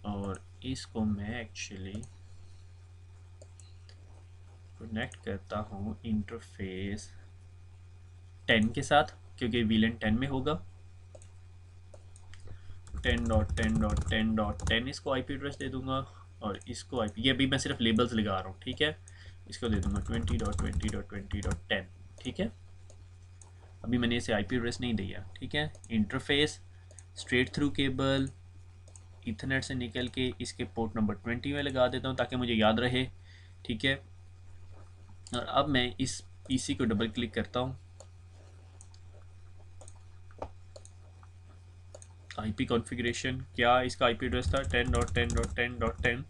A: और इसको मैं एक्चुअली कनेक्ट करता हूँ इंटरफेस 10 के साथ, क्योंकि वीलन 10 में होगा। 10.10.10.10 इसको आईपी एड्रेस दे दूंगा और इसको आईपी, ये अभी मैं सिर्फ लेबल्स लगा रहा हूँ। ठीक है, इसको दे दूंगा 20.20.20.10। ठीक है, अभी मैंने इसे आईपी एड्रेस नहीं दिया। ठीक है, interface straight through cable Ethernet से निकल के इसके पोर्ट नंबर 20 में लगा देता हूँ ताकि मुझे याद रहे। ठीक है, और अब मैं इस पीसी को डबल क्लिक करता हूँ आईपी कॉन्फ़िगरेशन, क्या इसका आईपी एड्रेस था 10.10.10.10,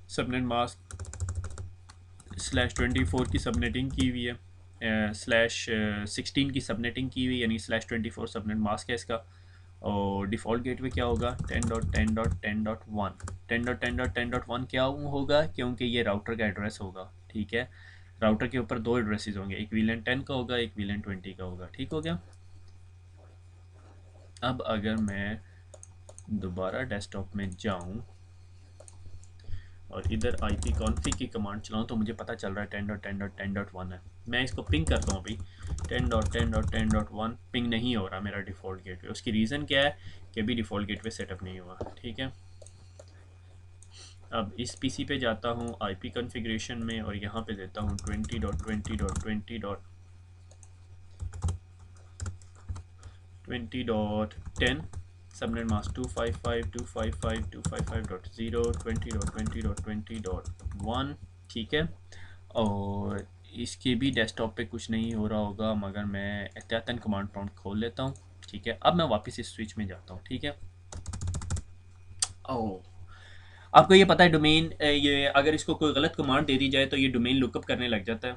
A: सबनेट मास्क /24 की सबनेटिंग की हुई है, /16 की सबनेटिंग की हुई, यानी /24 सबनेट मास्क है इसका। और डिफ़ॉल्ट गेटवे क्या होगा 10.10.10.1, 10.10.10.1 क्या होगा, क्योंकि ये राउटर का एड्रेस होगा, ठीक है। राउटर के ऊपर दो एड्रेसेस होंगे, एक VLAN 10 का होगा, एक VLAN 20 का होगा, ठीक हो गया। अब अगर मैं दोबारा डेस्कटॉप में जाऊं और इधर IP कॉन्फ़िग की कमांड चलाऊं तो मुझे पता चल रहा है 10.10.10.1 है। मैं इसको पिंग करता हूँ अभी, 10.10.10.1 पिंग नहीं हो रहा मेरा डिफ़ॉल्ट गेटवे। उसकी रीज़न क्या है कि अभी डिफ़ॉल्ट गेटवे सेटअप नहीं हुआ, ठीक है। अब इस PC पे जाता हूँ IP कॉन्फ़िगरेशन में और यहाँ पे देता हूँ 20.20.20.10, सबनेट मास्क 255.255.255.0, 20.20.20.1, ठीक है। और इसके भी डेस्कटॉप पे कुछ नहीं हो रहा होगा, मगर मैं एहतियातन कमांड प्रॉम्प्ट खोल लेता हूँ, ठीक है। अब मैं वापस इस स्विच में जाता हूँ, ठीक है। ओह, आपको ये पता है डोमेन, ये अगर इसको कोई गलत कमांड दे दी जाए तो ये डोमेन लुकअप करने लग जाता है।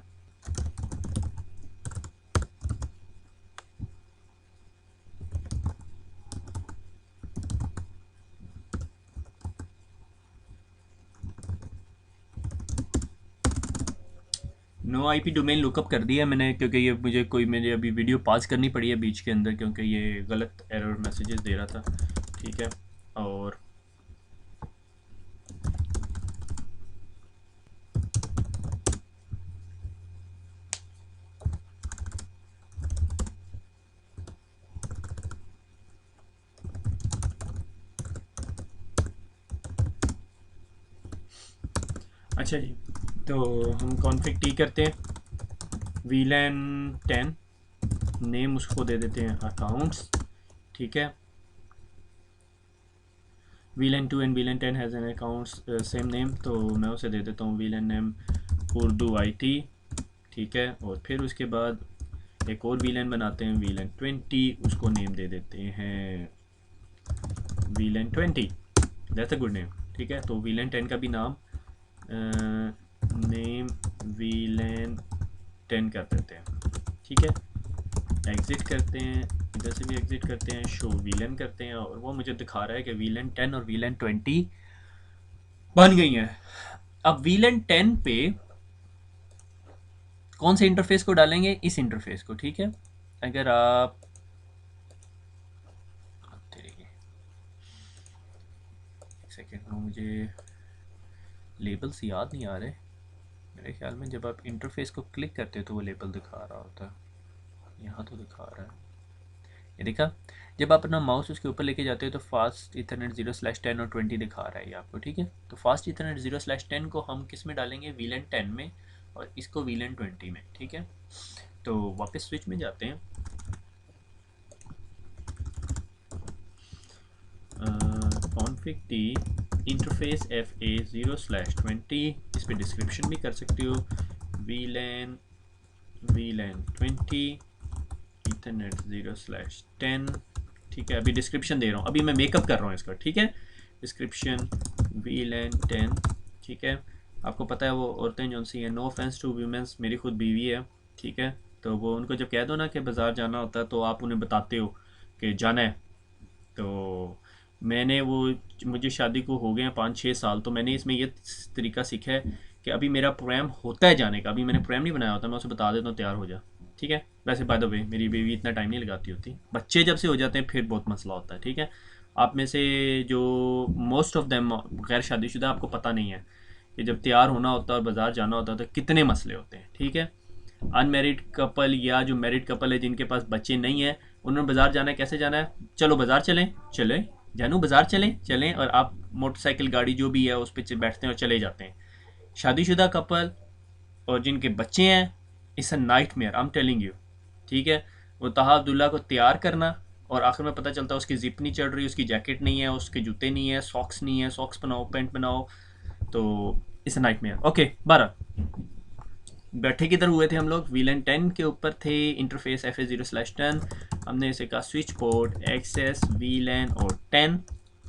A: नो आईपी डोमेन लुकअप कर दिया मैंने, क्योंकि ये मुझे अभी वीडियो पॉज करनी पड़ी है बीच के अंदर, क्योंकि ये गलत एरर मैसेजेस दे रहा था, ठीक है। और अच्छा जी, तो हम कॉन्फ़िग टी करते हैं, VLAN 10, नेम उसको दे देते हैं अकाउंट्स, ठीक है। VLAN 2 and VLAN 10 has an accounts same name, तो मैं उसे दे देता हूँ VLAN नेम उर्दू IT, ठीक है। और फिर उसके बाद एक और VLAN बनाते हैं VLAN 20, उसको नेम दे देते हैं VLAN 20, that's a good name, ठीक है। तो VLAN 10 का भी नाम नेम VLAN 10 कर देते हैं, ठीक है। एग्ज़िट करते हैं, इधर से भी एग्ज़िट करते हैं, शो VLAN करते हैं, और वो मुझे दिखा रहा है कि VLAN 10 और VLAN 20 बन गई हैं। अब VLAN 10 पे कौन से इंटरफेस को डालेंगे, इस इंटरफेस को, ठीक है। अगर आप एक सेकेंड में, मुझे लेबल्स याद नहीं आ रहे मेरे ख्याल में। जब आप इंटरफेस को क्लिक करते हो तो वो लेबल दिखा रहा होता है, यहाँ तो दिखा रहा है, ये देखा। जब आप अपना माउस उसके ऊपर लेके जाते हो तो फास्ट इथरनेट 0/10 और 20 दिखा रहा है ये आपको, ठीक है। तो फास्ट इथरनेट 0/10 को हम किस में डालेंगे, VLAN 10 में, और इसको VLAN 20 में, ठीक है। तो वापस स्विच में जाते हैं, कॉन्फ़िग टी इंटरफेस FA 0/20, इस पर डिस्क्रिप्शन भी कर सकते हो, VLAN 20 इथरनेट 0/10, ठीक है। अभी डिस्क्रिप्शन दे रहा हूँ, अभी मैं मेकअप कर रहा हूँ इसका, ठीक है। डिस्क्रिप्शन VLAN 10, ठीक है। आपको पता है वो औरतें जो सी हैं, नो ऑफेंस टू वीमेंस, मेरी खुद बीवी है, ठीक है। तो वो उनको जब कह दो ना कि बाज़ार जाना होता है तो आप उन्हें बताते हो कि जाना है। तो मैंने वो, मुझे शादी को हो गए हैं 5-6 साल, तो मैंने इसमें ये तरीका सीखा है कि अभी मेरा प्रोग्राम होता है जाने का, अभी मैंने प्रोग्राम नहीं बनाया होता, मैं उसे बता देता हूँ तैयार हो जा, ठीक है। वैसे बाय द वे मेरी बेबी इतना टाइम नहीं लगाती होती, बच्चे जब से हो जाते हैं फिर बहुत मसला होता है, ठीक है। आप में से जो मोस्ट ऑफ देम गैर शादीशुदा, आपको पता नहीं है कि जब तैयार होना होता है और बाज़ार जाना होता है तो कितने मसले होते हैं, ठीक है। अनमेरिड कपल या जो मैरिड कपल है जिनके पास बच्चे नहीं है, उन्होंने बाज़ार जाना है, कैसे जाना है, चलो बाज़ार चलें, चले जानू बाज़ार चलें चलें, और आप मोटरसाइकिल गाड़ी जो भी है उस पर बैठते हैं और चले जाते हैं। शादीशुदा कपल और जिनके बच्चे हैं, it's a night mayor, I am telling you, ठीक है। वो तहा अब्दुल्ला को तैयार करना और आखिर में पता चलता है उसकी जिप नहीं चढ़ रही, उसकी जैकेट नहीं है, उसके जूते नहीं है, सॉक्स नहीं है, सॉक्स बनाओ, पैंट बनाओ, तो it's a night mayor. Okay 12 बैठे किधर हुए थे हम लोग, VLAN 10 के ऊपर थे, इंटरफेस FA0/10, हमने इसे कहा स्विच पोर्ट एक्सेस VLAN और 10,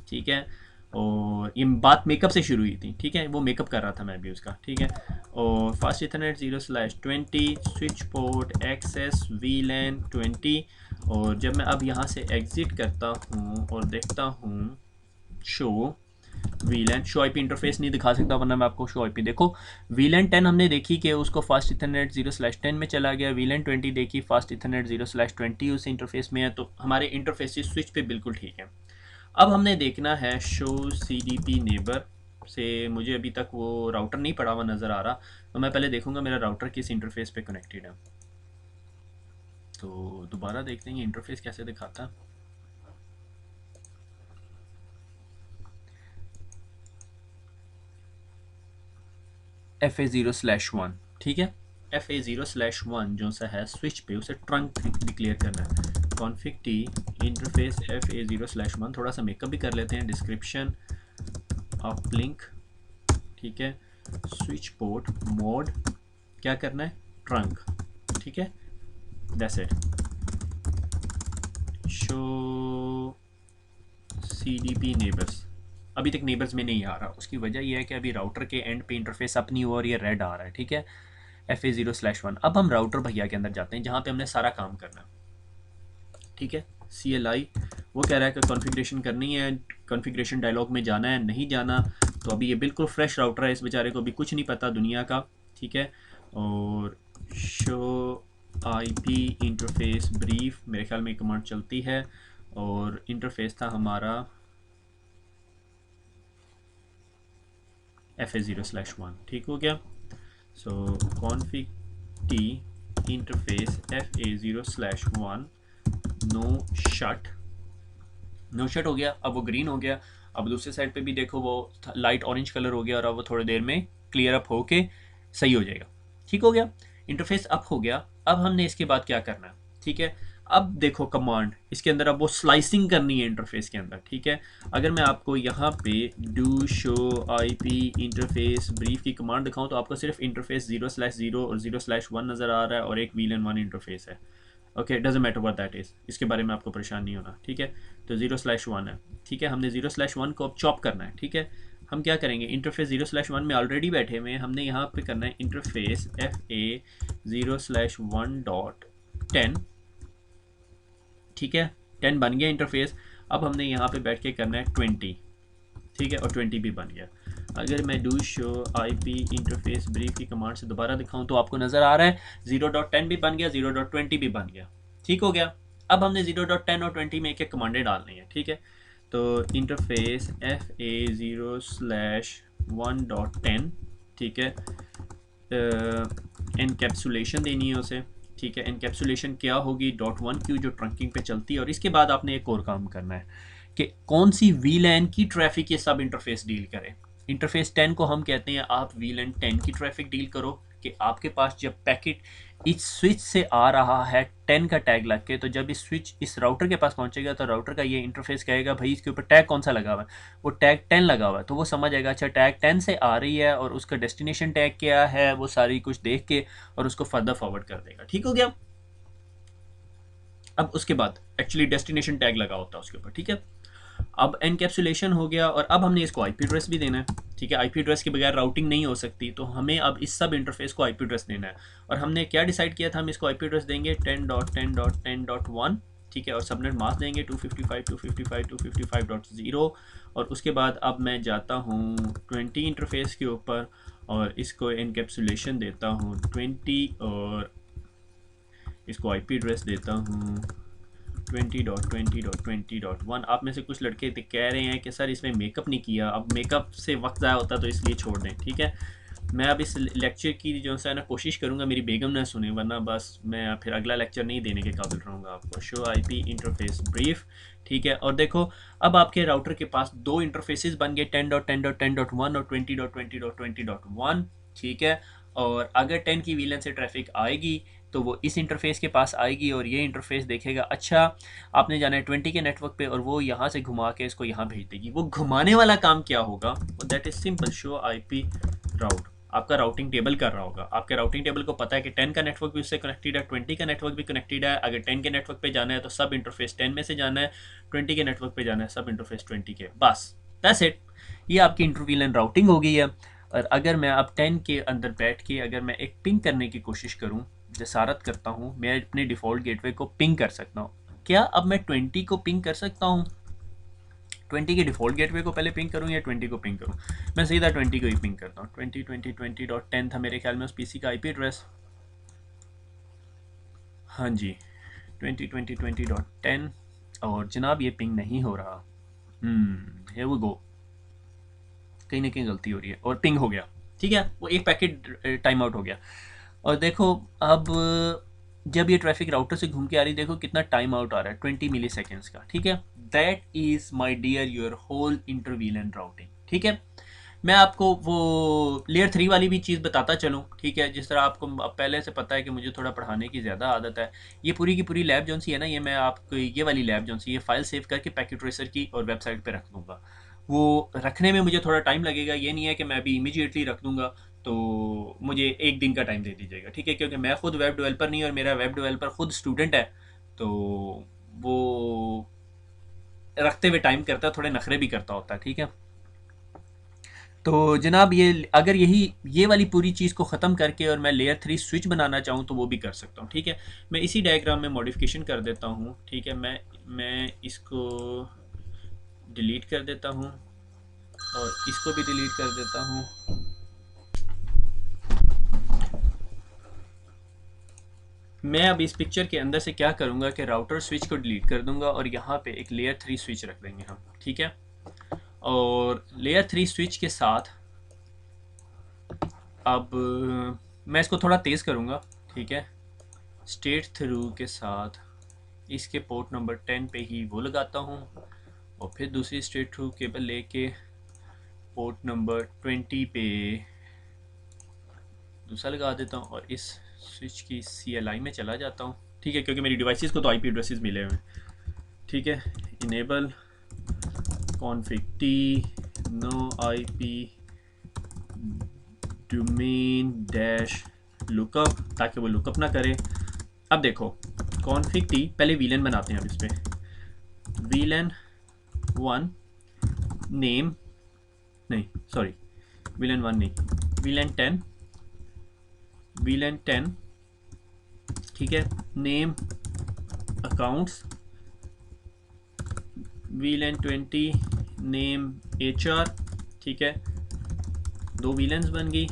A: ठीक है। और ये बात मेकअप से शुरू हुई थी, ठीक है, वो मेकअप कर रहा था मैं भी उसका, ठीक है। और fast ethernet 0/20 switch port access VLAN 20। और जब मैं अब यहाँ से एग्ज़िट करता हूँ और देखता हूँ show VLAN, show IP interface नहीं दिखा सकता वरना मैं आपको शो IP, देखो VLAN 10 हमने देखी कि उसको फास्ट इथरनेट 0/10 में चला गया, VLAN 20 देखी फास्ट इथरनेट 0/20 उस इंटरफेस में है, तो हमारे इंटरफेस स्विच पे बिल्कुल ठीक है। अब हमने देखना है शो CDP नेबर से, मुझे अभी तक वो राउटर नहीं पड़ा हुआ नज़र आ रहा, तो मैं पहले देखूंगा मेरा राउटर किस इंटरफेस पे कनेक्टेड है। तो दोबारा देखते हैं ये इंटरफेस कैसे दिखाता है। FA0/1, ठीक है, FA0/1 जो सा है स्विच पे उसे ट्रंक डिक्लेयर करना है, कॉन्फिग टी इंटरफेस FA0/1। थोड़ा सा मेकअप भी कर लेते हैं, डिस्क्रिप्शन अप लिंक, ठीक है, स्विच पोर्ट मोड क्या करना है, ट्रंक, ठीक है, that's it. Show CDP neighbours, अभी तक नेबर्स में नहीं आ रहा, उसकी वजह यह है कि अभी राउटर के एंड पे इंटरफेस अपनी हुआ और ये रेड आ रहा है, ठीक है, FA0/1। अब हम राउटर भैया के अंदर जाते हैं जहाँ पे हमने सारा काम करना है, ठीक है। CLI वो कह रहा है कि कॉन्फ़िगरेशन करनी है, कॉन्फ़िगरेशन डायलॉग में जाना है, नहीं जाना, तो अभी ये बिल्कुल फ्रेश राउटर है, इस बेचारे को अभी कुछ नहीं पता दुनिया का, ठीक है। और शो IP इंटरफेस ब्रीफ, मेरे ख्याल में कमांड चलती है, और इंटरफेस था हमारा FA0/1, ठीक हो गया। So config t interface FA0/1 no shut हो गया, अब वो ग्रीन हो गया। अब दूसरे साइड पे भी देखो वो लाइट ऑरेंज कलर हो गया और अब वो थोड़ी देर में क्लियर अप होके सही हो जाएगा, ठीक हो गया, इंटरफेस अप हो गया। अब हमने इसके बाद क्या करना है, ठीक है। अब देखो कमांड इसके अंदर, अब वो स्लाइसिंग करनी है इंटरफेस के अंदर, ठीक है। अगर मैं आपको यहाँ पे do show IP interface brief की कमांड दिखाऊं तो आपको सिर्फ इंटरफेस 0/0 और 0/1 नज़र आ रहा है और एक VLAN 1 इंटरफेस है, okay, doesn't matter what that is, इसके बारे में आपको परेशान नहीं होना, ठीक है। तो 0/1 है, ठीक है, हमने 0/1 को अब चॉप करना है, ठीक है। हम क्या करेंगे, इंटरफेस 0/1 में ऑलरेडी बैठे हुए हैं, हमने यहाँ पे करना है इंटरफेस FA0/1.10, ठीक है, 10 बन गया इंटरफेस। अब हमने यहाँ पे बैठ के करना है 20, ठीक है, और 20 भी बन गया। अगर मैं do show IP interface brief की कमांड से दोबारा दिखाऊं तो आपको नज़र आ रहा है 0.10 भी बन गया, 0.20 भी बन गया, ठीक हो गया। अब हमने 0.10 और 20 में एक एक कमांडें डालनी है, ठीक है। तो इंटरफेस FA0/1.10, ठीक है, एनकैप्सुलेशन देनी है उसे, ठीक है। एनकैप्सुलेशन क्या होगी, .1Q जो ट्रंकिंग पे चलती है। और इसके बाद आपने एक और काम करना है कि कौन सी VLAN की ट्रैफिक ये सब इंटरफेस डील करे। इंटरफेस 10 को हम कहते हैं आप VLAN 10 की ट्रैफिक डील करो, कि आपके पास जब पैकेट इस स्विच से आ रहा है 10 का टैग लग के, तो जब इस स्विच इस राउटर के पास पहुंचेगा तो राउटर का ये इंटरफेस कहेगा भाई इसके ऊपर टैग कौन सा लगा हुआ है, वो टैग 10 लगा हुआ है, तो वो समझ जाएगा अच्छा टैग 10 से आ रही है और उसका डेस्टिनेशन टैग क्या है, वो सारी कुछ देख के और उसको फर्दर फॉरवर्ड कर देगा, ठीक हो गया। अब उसके बाद एक्चुअली डेस्टिनेशन टैग लगा होता है उसके ऊपर, ठीक है। अब एनकैप्सुलेशन हो गया और अब हमने इसको IP एड्रेस भी देना है, ठीक है। IP एड्रेस के बगैर राउटिंग नहीं हो सकती, तो हमें अब इस सब इंटरफेस को IP एड्रेस देना है। और हमने क्या डिसाइड किया था, हम इसको IP एड्रेस देंगे 10.10.10.1, ठीक है, और सबनेट मास्क देंगे 255.255.255.0। और उसके बाद अब मैं जाता हूँ 20 इंटरफेस के ऊपर और इसको एनकैप्सुलेशन देता हूँ 20 और इसको IP एड्रेस देता हूँ 20.20.20.1। आप में से कुछ लड़के कह रहे हैं कि सर इसमें मेकअप नहीं किया, अब मेकअप से वक्त ज़ाया होता तो इसलिए छोड़ दें, ठीक है। मैं अब इस लेक्चर की जो है ना कोशिश करूँगा मेरी बेगम ना सुने, वरना बस मैं फिर अगला लेक्चर नहीं देने के काबिल रहूँगा आपको। शो IP इंटरफेस ब्रीफ, ठीक है। और देखो अब आपके राउटर के पास दो इंटरफेसेस बन गए 10.10.10.1 और 20.20.20.1, ठीक है। और अगर 10 की VLAN से ट्रैफिक आएगी तो वो इस इंटरफेस के पास आएगी और ये इंटरफेस देखेगा अच्छा आपने जाना है 20 के नेटवर्क पे, और वो यहाँ से घुमा के इसको यहाँ भेज देगी। वो घुमाने वाला काम क्या होगा, that is simple, show IP राउट। आपका राउटिंग टेबल कर रहा होगा। आपके राउटिंग टेबल को पता है कि 10 का नेटवर्क भी उससे कनेक्टेड है, 20 का नेटवर्क भी कनेक्टेड है। अगर 10 के नेटवर्क पे जाना है तो सब इंटरफेस 10 में से जाना है, 20 के नेटवर्क पे जाना है सब इंटरफेस 20 के। बस दैट्स इट, ये आपकी इंटरवीलन राउटिंग हो गई है। और अगर मैं अब 10 के अंदर बैठ के अगर मैं एक पिंग करने की कोशिश करूँ, जसारत करता हूँ, मैं अपने डिफ़ॉल्ट गेटवे को पिंग कर सकता हूँ। क्या अब मैं 20 को पिंग कर सकता हूँ? 20 के डिफ़ॉल्ट गेटवे को पहले पिंग करूँ या 20 को पिंग करूँ? मैं सीधा 20 को ही पिंग करता हूँ। 20.20.20.10 था मेरे ख्याल में उस पीसी का आईपी एड्रेस। हाँ जी, 20.20.20.10 और जनाब ये पिंग नहीं हो रहा। हियर वी गो, कहीं ना कहीं गलती हो रही है और पिंग हो गया। ठीक है, वो एक पैकेट टाइम आउट हो गया। और देखो अब जब ये ट्रैफिक राउटर से घूम के आ रही, देखो कितना टाइम आउट आ रहा है, 20 मिली सेकेंड्स का। ठीक है, that is my dear your whole inter VLAN routing. ठीक है, मैं आपको वो लेयर 3 वाली भी चीज़ बताता चलूँ। ठीक है, जिस तरह आपको अब पहले से पता है कि मुझे थोड़ा पढ़ाने की ज़्यादा आदत है। ये पूरी की पूरी लैब जौन सी है ना, ये मैं आपको ये वाली लैब जौन सी, ये फाइल सेव करके पैकेट ट्रेसर की और वेबसाइट पे रख दूँगा। वो रखने में मुझे थोड़ा टाइम लगेगा, ये नहीं है कि मैं अभी इमीडिएटली रख दूँगा, तो मुझे एक दिन का टाइम दे दीजिएगा। ठीक है, क्योंकि मैं खुद वेब डेवलपर नहीं और मेरा वेब डेवलपर खुद स्टूडेंट है, तो वो रखते हुए टाइम करता है, थोड़े नखरे भी करता होता है। ठीक है, तो जनाब ये अगर ये वाली पूरी चीज़ को ख़त्म करके और मैं लेयर 3 स्विच बनाना चाहूँ तो वो भी कर सकता हूँ। ठीक है, मैं इसी डायग्राम में मॉडिफिकेशन कर देता हूँ। ठीक है, मैं इसको डिलीट कर देता हूँ और इसको भी डिलीट कर देता हूँ। मैं अब इस पिक्चर के अंदर से क्या करूँगा कि राउटर स्विच को डिलीट कर दूँगा और यहाँ पे एक लेयर 3 स्विच रख देंगे हम। ठीक है, और लेयर 3 स्विच के साथ अब मैं इसको थोड़ा तेज़ करूँगा। ठीक है, स्टेट थ्रू के साथ इसके पोर्ट नंबर 10 पे ही वो लगाता हूँ और फिर दूसरी स्टेट थ्रू केबल लेके पोर्ट नंबर 20 पे दूसरा लगा देता हूँ और इस स्विच की CLI में चला जाता हूँ। ठीक है, क्योंकि मेरी डिवाइसेस को तो IP एड्रेसेस मिले हुए हैं। ठीक है, enable config t no IP domain dash lookup, ताकि वो लुकअप ना करे। अब देखो config t, पहले VLAN बनाते हैं। अब इस पर VLAN 1 नेम नहीं, सॉरी VLAN 1 नहीं, VLAN 10 VLAN 10। ठीक है, name accounts VLAN 20 name HR। ठीक है, 2 VLANs बन गई।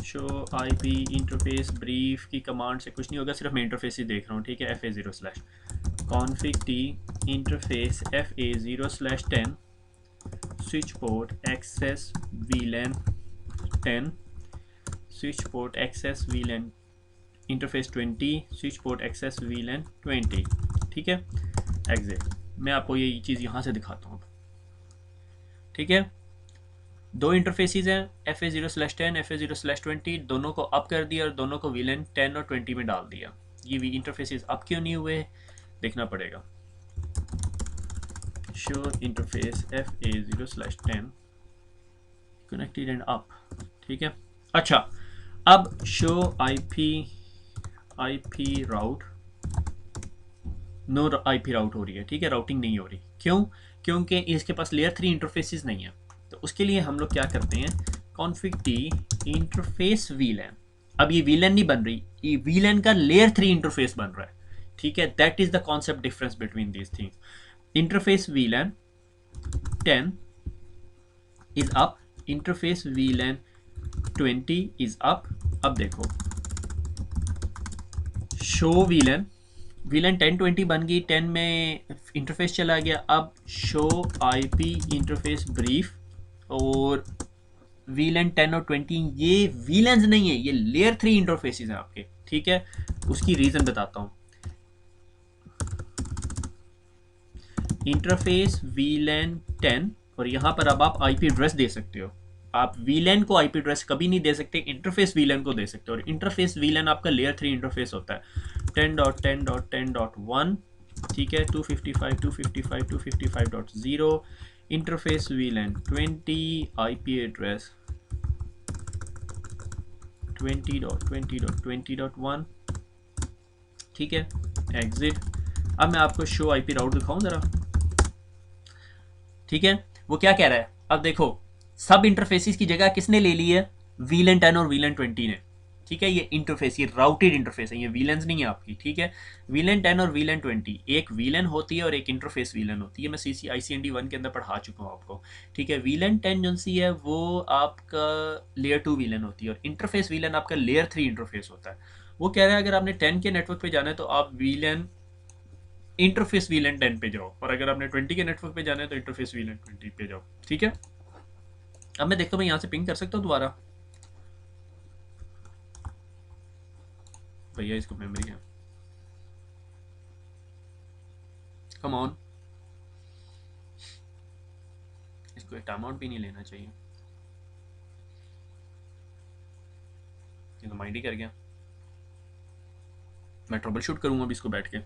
A: शो IP इंटरफेस ब्रीफ की कमांड से कुछ नहीं होगा, सिर्फ मैं इंटरफेस ही देख रहा हूँ। ठीक है, FA0/ config t interface FA0/10 switch port access VLAN 10 switch port access VLAN interface 20 switch port access VLAN 20। ठीक है, एग्जिट। मैं आपको ये चीज़ यहाँ से दिखाता हूँ। ठीक है, 2 इंटरफेसेस हैं, FA0/10 FA0/20, दोनों को अप कर दिया और दोनों को VLAN 10 और 20 में डाल दिया। ये भी इंटरफेसेस अप क्यों नहीं हुए देखना पड़ेगा। Show interface FA0/10 connected and up. ठीक है, अच्छा अब शो IP राउट, नो IP राउट हो रही है। ठीक है, राउटिंग नहीं हो रही। क्यों? क्योंकि इसके पास लेयर 3 इंटरफेसेस नहीं है। तो उसके लिए हम लोग क्या करते हैं, config t इंटरफेस VLAN। अब ये VLAN नहीं बन रही, ये VLAN का लेयर 3 इंटरफेस बन रहा है। ठीक है, that is the concept difference between these things. Interface VLAN 10 is up, interface VLAN 20 is up. अब देखो शो VLAN 10-20 बन गई, 10 में इंटरफेस चला गया। अब शो IP इंटरफेस ब्रीफ और VLAN 10 और 20 ये VLANs नहीं है, ये लेयर 3 इंटरफेसेस हैं आपके। ठीक है, उसकी रीज़न बताता हूँ। इंटरफेस VLAN 10 और यहाँ पर अब आप IP एड्रेस दे सकते हो। आप VLAN को IP एड्रेस कभी नहीं दे सकते, इंटरफेस VLAN को दे सकते हो। और इंटरफेस VLAN आपका लेयर 3 इंटरफेस होता है 10.10.10.1। ठीक है, 255.255.255.0 इंटरफेस VLAN 20 IP एड्रेस 20.20.20.1, ठीक है, एग्जिट। अब मैं आपको शो आईपी राउट दिखाऊं ज़रा, ठीक है। वो क्या कह रहा है, अब देखो सब इंटरफेसिस की जगह किसने ले ली है, वीलन 10 और वीलन 20 ने, ठीक है। ये इंटरफेस, ये राउटेड इंटरफेस है, ये वीलेंस नहीं है आपकी, ठीक है। वीलन 10 और वीलन 20, एक वीलन होती है और एक इंटरफेस वीलन होती है। मैं सी सी ICND 1 के अंदर पढ़ा चुका हूँ आपको, ठीक है। वीलन 10 जो सी है वो आपका लेयर 2 वीलन होती है और इंटरफेस वीलन आपका लेयर 3 इंटरफेस होता है। वो कह रहा है अगर आपने 10 के नेटवर्क पे जाना है तो आप वीलन इंटरफेस वीलन 10 पे जाओ, और अगर आपने 20 के नेटवर्क पे जाना है तो इंटरफेस वीलन 20 पे जाओ, ठीक है। अब मैं देखता हूँ मैं यहाँ से पिंग कर सकता हूँ दोबारा, भैया इसको मेमोरी है, कम ऑन, इसको एक टाइम आउट भी नहीं लेना चाहिए, ये तो माइंड ही कर गया। मैं ट्रबल शूट करूँगा अभी इसको बैठ के।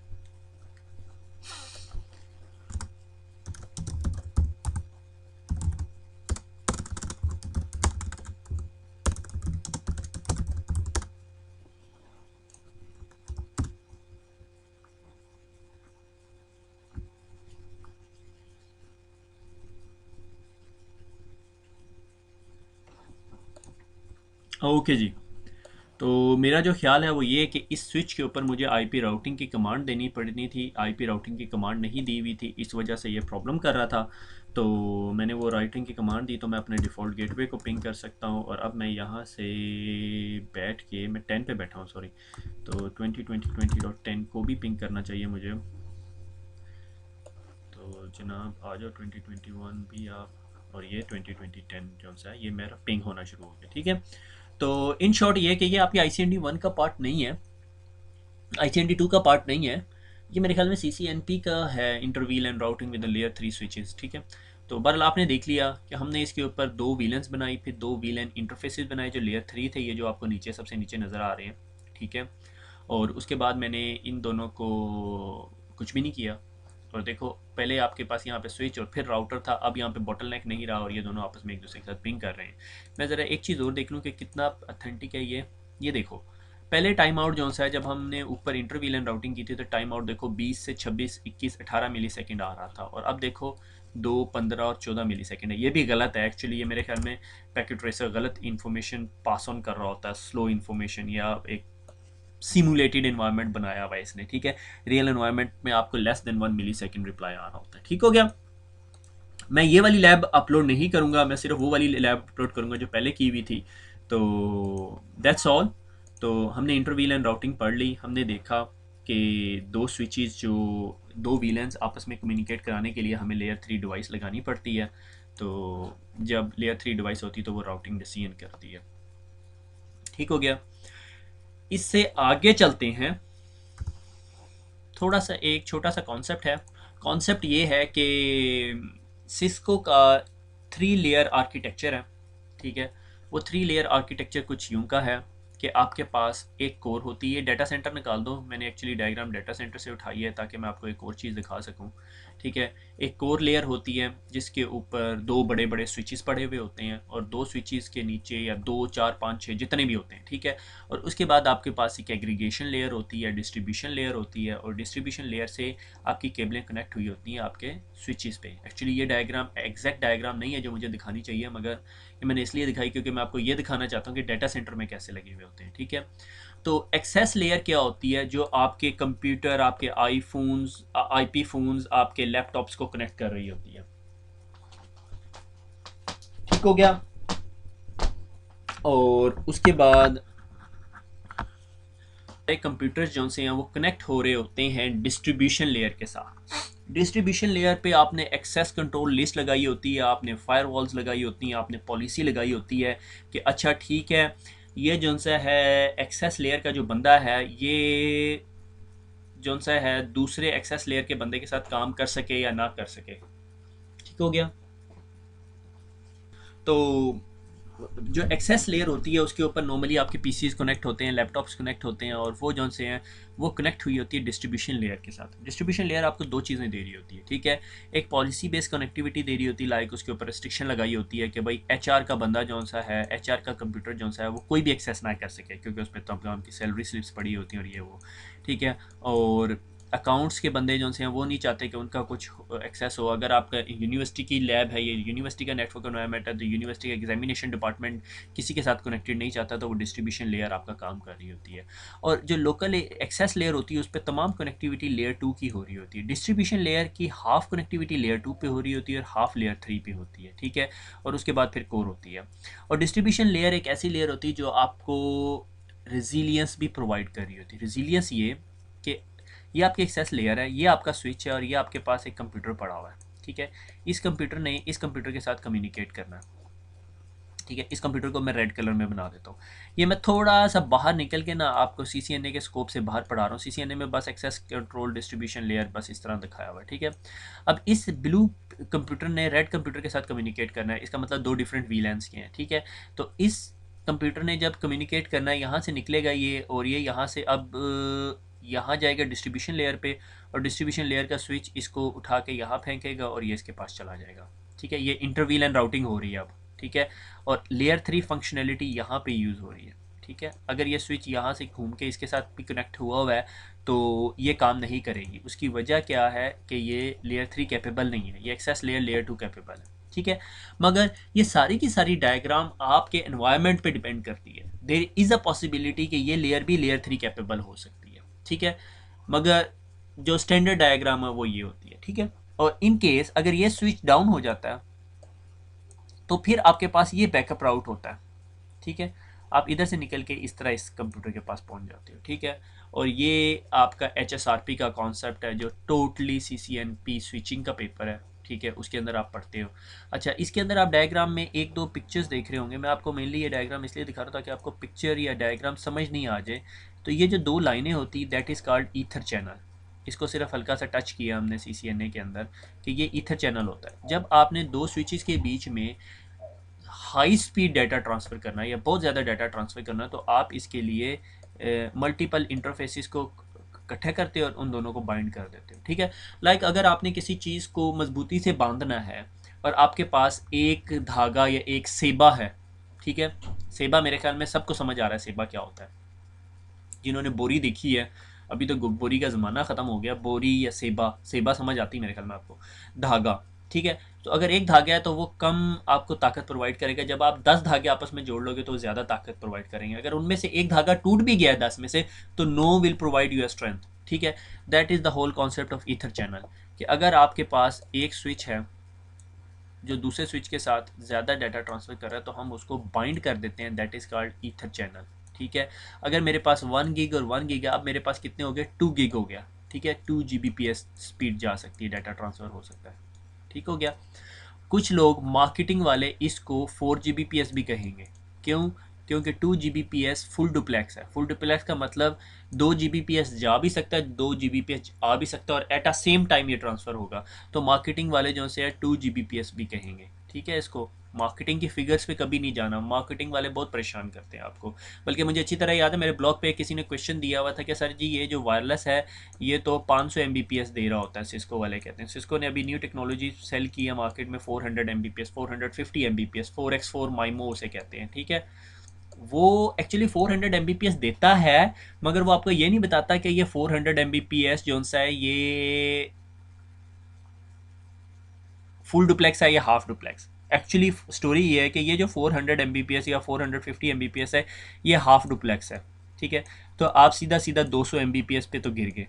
A: ओके जी, तो मेरा जो ख्याल है वो ये है कि इस स्विच के ऊपर मुझे आईपी राउटिंग की कमांड देनी पड़नी थी, आईपी राउटिंग की कमांड नहीं दी हुई थी, इस वजह से ये प्रॉब्लम कर रहा था। तो मैंने वो राउटिंग की कमांड दी, तो मैं अपने डिफ़ॉल्ट गेटवे को पिंग कर सकता हूँ। और अब मैं यहाँ से बैठ के, मैं 10 पे बैठा हूँ सॉरी, तो 20.20.20.10 को भी पिंग करना चाहिए मुझे। तो जनाब आ जाओ 2021 भी आप, और ये 2020-10 जो सा है ये मेरा पिंग होना शुरू हो गया, ठीक है। तो इन शॉर्ट ये कि ये आपकी ICND 1 का पार्ट नहीं है, ICND 2 का पार्ट नहीं है, ये मेरे ख्याल में CCNP का है, inter VLAN and routing with layer 3 switches, ठीक है। तो बहरहाल आपने देख लिया कि हमने इसके ऊपर दो वीलेंस बनाई, फिर दो वीलन इंटरफेसेस बनाए जो लेयर 3 थे, ये जो आपको नीचे सबसे नीचे नज़र आ रहे हैं, ठीक है। और उसके बाद मैंने इन दोनों को कुछ भी नहीं किया, और देखो पहले आपके पास यहाँ पे स्विच और फिर राउटर था, अब यहाँ पे बॉटलनेक नहीं रहा और ये दोनों आपस में एक दूसरे के साथ पिंग कर रहे हैं। मैं ज़रा एक चीज़ और देख लूँ कि कितना अथेंटिक है ये देखो पहले टाइम आउट जो सा है, जब हमने ऊपर इंटरवीलन राउटिंग की थी तो टाइम आउट देखो 20 से 26, 21, 18 मिली सेकेंड आ रहा था, और अब देखो 2, 15 और 14 मिली सेकेंड है। ये भी गलत है एक्चुअली, ये मेरे ख्याल में पैकेट ट्रेसर गलत इन्फॉर्मेशन पास ऑन कर रहा होता है, स्लो इन्फॉर्मेशन, या एक सिमुलेटेड एनवायरनमेंट बनाया हुआ है इसने, ठीक है। रियल एनवायरनमेंट में आपको लेस देन 1 मिली सेकेंड रिप्लाई आ रहा होता है, ठीक हो गया। मैं ये वाली लैब अपलोड नहीं करूँगा, मैं सिर्फ वो वाली लैब अपलोड करूँगा जो पहले की हुई थी। तो दैट्स ऑल। तो हमने इंटरवील एंड राउटिंग पढ़ ली, हमने देखा कि दो स्विचेस जो दो वीलेंस आपस में कम्युनिकेट कराने के लिए हमें लेयर 3 डिवाइस लगानी पड़ती है। तो जब लेयर 3 डिवाइस होती है तो वो राउटिंग डिसीजन करती है, ठीक हो गया। इससे आगे चलते हैं, थोड़ा सा एक छोटा सा कॉन्सेप्ट है। कॉन्सेप्ट ये है कि सिस्को का 3 लेयर आर्किटेक्चर है, ठीक है। वो 3 लेयर आर्किटेक्चर कुछ यूं का है कि आपके पास एक कोर होती है, डाटा सेंटर निकाल दो, मैंने एक्चुअली डायग्राम डाटा सेंटर से उठाई है ताकि मैं आपको एक और चीज़ दिखा सकूं, ठीक है। एक कोर लेयर होती है जिसके ऊपर दो बड़े बड़े स्विचेस पड़े हुए होते हैं, और दो स्विचेस के नीचे या 2, 4, 5, 6 जितने भी होते हैं, ठीक है। और उसके बाद आपके पास एक एग्रीगेशन लेयर होती है, डिस्ट्रीब्यूशन लेयर होती है, और डिस्ट्रीब्यूशन लेयर से आपकी केबलें कनेक्ट हुई होती हैं आपके स्विचेस पे। एक्चुअली ये डायग्राम एग्जैक्ट डायग्राम नहीं है जो मुझे दिखानी चाहिए, मगर ये मैंने इसलिए दिखाई क्योंकि मैं आपको ये दिखाना चाहता हूँ कि डाटा सेंटर में कैसे लगे हुए होते हैं, ठीक है। तो एक्सेस लेयर क्या होती है, जो आपके कंप्यूटर, आपके आईफोन्स, IP फोन्स, आपके लैपटॉप्स को कनेक्ट कर रही होती है, ठीक हो गया। और उसके बाद कंप्यूटर्स जो से हैं वो कनेक्ट हो रहे होते हैं डिस्ट्रीब्यूशन लेयर के साथ। डिस्ट्रीब्यूशन लेयर पे आपने एक्सेस कंट्रोल लिस्ट लगाई होती है, आपने फायरवॉल्स लगाई होती हैं, आपने पॉलिसी लगाई होती है कि अच्छा ठीक है ये जो सा है एक्सेस लेयर का जो बंदा है, ये जो सा है दूसरे एक्सेस लेयर के बंदे के साथ काम कर सके या ना कर सके, ठीक हो गया। तो जो एक्सेस लेयर होती है उसके ऊपर नॉर्मली आपके पीसीज कनेक्ट होते हैं, लैपटॉप्स कनेक्ट होते हैं, और वो जो से हैं वो कनेक्ट हुई होती है डिस्ट्रीब्यूशन लेयर के साथ। डिस्ट्रीब्यूशन लेयर आपको दो चीज़ें दे रही होती है, ठीक है। एक पॉलिसी बेस्ड कनेक्टिविटी दे रही होती है, लाइक उसके ऊपर रिस्ट्रिक्शन लगाई होती है कि भाई एचआर का बंदा जो सा है, एचआर का कंप्यूटर जो सा है वो कोई भी एक्सेस ना कर सके, क्योंकि उस पर तमाम की सैलरी स्लिप्स पड़ी होती हैं और ये वो, ठीक है। और अकाउंट्स के बंदे जो हैं वो नहीं चाहते कि उनका कुछ एक्सेस हो। अगर आपका यूनिवर्सिटी की लैब है, ये यूनिवर्सिटी का नेटवर्क एनवायरनमेंट है, तो यूनिवर्सिटी का एग्जामिनेशन डिपार्टमेंट किसी के साथ कनेक्टेड नहीं चाहता, तो वो डिस्ट्रीब्यूशन लेयर आपका काम कर रही होती है। और जो लोकल एक्सेस लेयर होती है उस पर तमाम कनेक्टिविटी लेयर 2 की हो रही होती है। डिस्ट्रीब्यूशन लेयर की हाफ कनेक्टिविटी लेयर 2 पे हो रही होती है और हाफ लेयर 3 पे होती है, ठीक है। और उसके बाद फिर कोर होती है। और डिस्ट्रीब्यूशन लेयर एक ऐसी लेयर होती है जो आपको रेजिलियंस भी प्रोवाइड कर रही होती है। रेजिलियंस ये कि ये आपकी एक्सेस लेयर है, ये आपका स्विच है, और ये आपके पास एक कंप्यूटर पड़ा हुआ है, ठीक है। इस कंप्यूटर ने इस कंप्यूटर के साथ कम्युनिकेट करना है, ठीक है। इस कंप्यूटर को मैं रेड कलर में बना देता हूँ। ये मैं थोड़ा सा बाहर निकल के ना आपको सीसीएनए के स्कोप से बाहर पढ़ा रहा हूँ। सीसीएनए में बस एक्सेस कंट्रोल डिस्ट्रीब्यूशन लेयर बस इस तरह दिखाया हुआ है, ठीक है। अब इस ब्लू कंप्यूटर ने रेड कंप्यूटर के साथ कम्युनिकेट करना है, इसका मतलब दो डिफरेंट वीलैंस के हैं, ठीक है। तो इस कंप्यूटर ने जब कम्युनिकेट करना है, यहाँ से निकलेगा ये, और ये यहाँ से अब यहाँ जाएगा डिस्ट्रीब्यूशन लेयर पे, और डिस्ट्रीब्यूशन लेयर का स्विच इसको उठा के यहाँ फेंकेगा और ये इसके पास चला जाएगा, ठीक है। ये इंटरवील एंड राउटिंग हो रही है अब, ठीक है। और लेयर 3 फंक्शनैलिटी यहाँ पे यूज़ हो रही है, ठीक है। अगर ये स्विच यहाँ से घूम के इसके साथ भी कनेक्ट हुआ हुआ है तो ये काम नहीं करेगी। उसकी वजह क्या है कि ये लेयर 3 कैपेबल नहीं है, ये एक्सेस लेयर 2 कैपेबल है, ठीक है। मगर ये सारी की सारी डायग्राम आपके एनवायरनमेंट पे डिपेंड करती है। देयर इज़ अ पॉसिबिलिटी कि ये लेयर भी लेयर 3 कैपेबल हो सकती है, ठीक है। मगर जो स्टैंडर्ड डायग्राम है वो ये होती है, ठीक है। और इन केस अगर ये स्विच डाउन हो जाता है तो फिर आपके पास ये बैकअप राउट होता है, ठीक है। आप इधर से निकल के इस तरह इस कंप्यूटर के पास पहुंच जाते हो, ठीक है। और ये आपका HSRP का कॉन्सेप्ट है जो टोटली CCNP स्विचिंग का पेपर है, ठीक है, उसके अंदर आप पढ़ते हो। अच्छा, इसके अंदर आप डायग्राम में एक दो पिक्चर्स देख रहे होंगे। मैं आपको मेनली ये डायग्राम इसलिए दिखा रहा था कि आपको पिक्चर या डायग्राम समझ नहीं आ जाए। तो ये जो दो लाइनें होती that is called ether channel. इसको सिर्फ हल्का सा टच किया हमने CCNA के अंदर कि ये ईथर चैनल होता है। जब आपने दो स्विचेस के बीच में हाई स्पीड डाटा ट्रांसफ़र करना है या बहुत ज़्यादा डाटा ट्रांसफ़र करना है, तो आप इसके लिए मल्टीपल इंटरफेसिस को इकट्ठे करते हो और उन दोनों को बाइंड कर देते हो, ठीक है। लाइक अगर आपने किसी चीज़ को मजबूती से बांधना है और आपके पास एक धागा या एक सेबा है, ठीक है। सेबा मेरे ख्याल में सबको समझ आ रहा है सेबा क्या होता है। जिन्होंने बोरी देखी है, अभी तो बोरी का ज़माना ख़त्म हो गया, बोरी या सेबा, सेबा समझ आती है मेरे ख्याल में आपको, धागा, ठीक है। तो अगर एक धागा है तो वो कम आपको ताकत प्रोवाइड करेगा, जब आप 10 धागे आपस में जोड़ लोगे तो वो ज़्यादा ताकत प्रोवाइड करेंगे। अगर उनमें से एक धागा टूट भी गया है 10 में से तो no will provide your strength, ठीक है। That is the whole concept of ether channel, कि अगर आपके पास एक स्विच है जो दूसरे स्विच के साथ ज़्यादा डाटा ट्रांसफ़र कर रहा है तो हम उसको बाइंड कर देते हैं, that is called ether channel, ठीक है। अगर मेरे पास 1 गीग और 1 गीग है, अब मेरे पास कितने हो गए, 2 गीग हो गया, ठीक है। 2 Gbps स्पीड जा सकती है, डाटा ट्रांसफ़र हो सकता है, ठीक हो गया। कुछ लोग मार्केटिंग वाले इसको 4 Gbps भी कहेंगे, क्यों? क्योंकि 2 Gbps फुल डुप्लेक्स है। फुल डुप्लेक्स का मतलब 2 Gbps जा भी सकता है, 2 Gbps आ भी सकता है, और एट अ सेम टाइम ये ट्रांसफ़र होगा। तो मार्केटिंग वाले जो से 2 Gbps भी कहेंगे, ठीक है। इसको मार्केटिंग की फिगर्स पे कभी नहीं जाना, मार्केटिंग वाले बहुत परेशान करते हैं आपको। बल्कि मुझे अच्छी तरह याद है, मेरे ब्लॉग पे किसी ने क्वेश्चन दिया हुआ था कि सर जी ये जो वायरलेस है ये तो 500 Mbps दे रहा होता है, सिस्को वाले कहते हैं। सिस्को ने अभी न्यू टेक्नोलॉजी सेल की है मार्केट में 400 Mbps, 450 Mbps, 4x4 माइमो उसे कहते हैं, ठीक है। वो एक्चुअली 400 Mbps देता है, मगर वो आपको ये नहीं बताता कि ये 400 Mbps जो सा है ये फुल डुप्लेक्स है या हाफ डुप्लेक्स। एक्चुअली स्टोरी ये है कि ये जो 400 Mbps या 450 Mbps है ये हाफ डुप्लेक्स है, ठीक है। तो आप सीधा सीधा 200 Mbps पे तो गिर गए।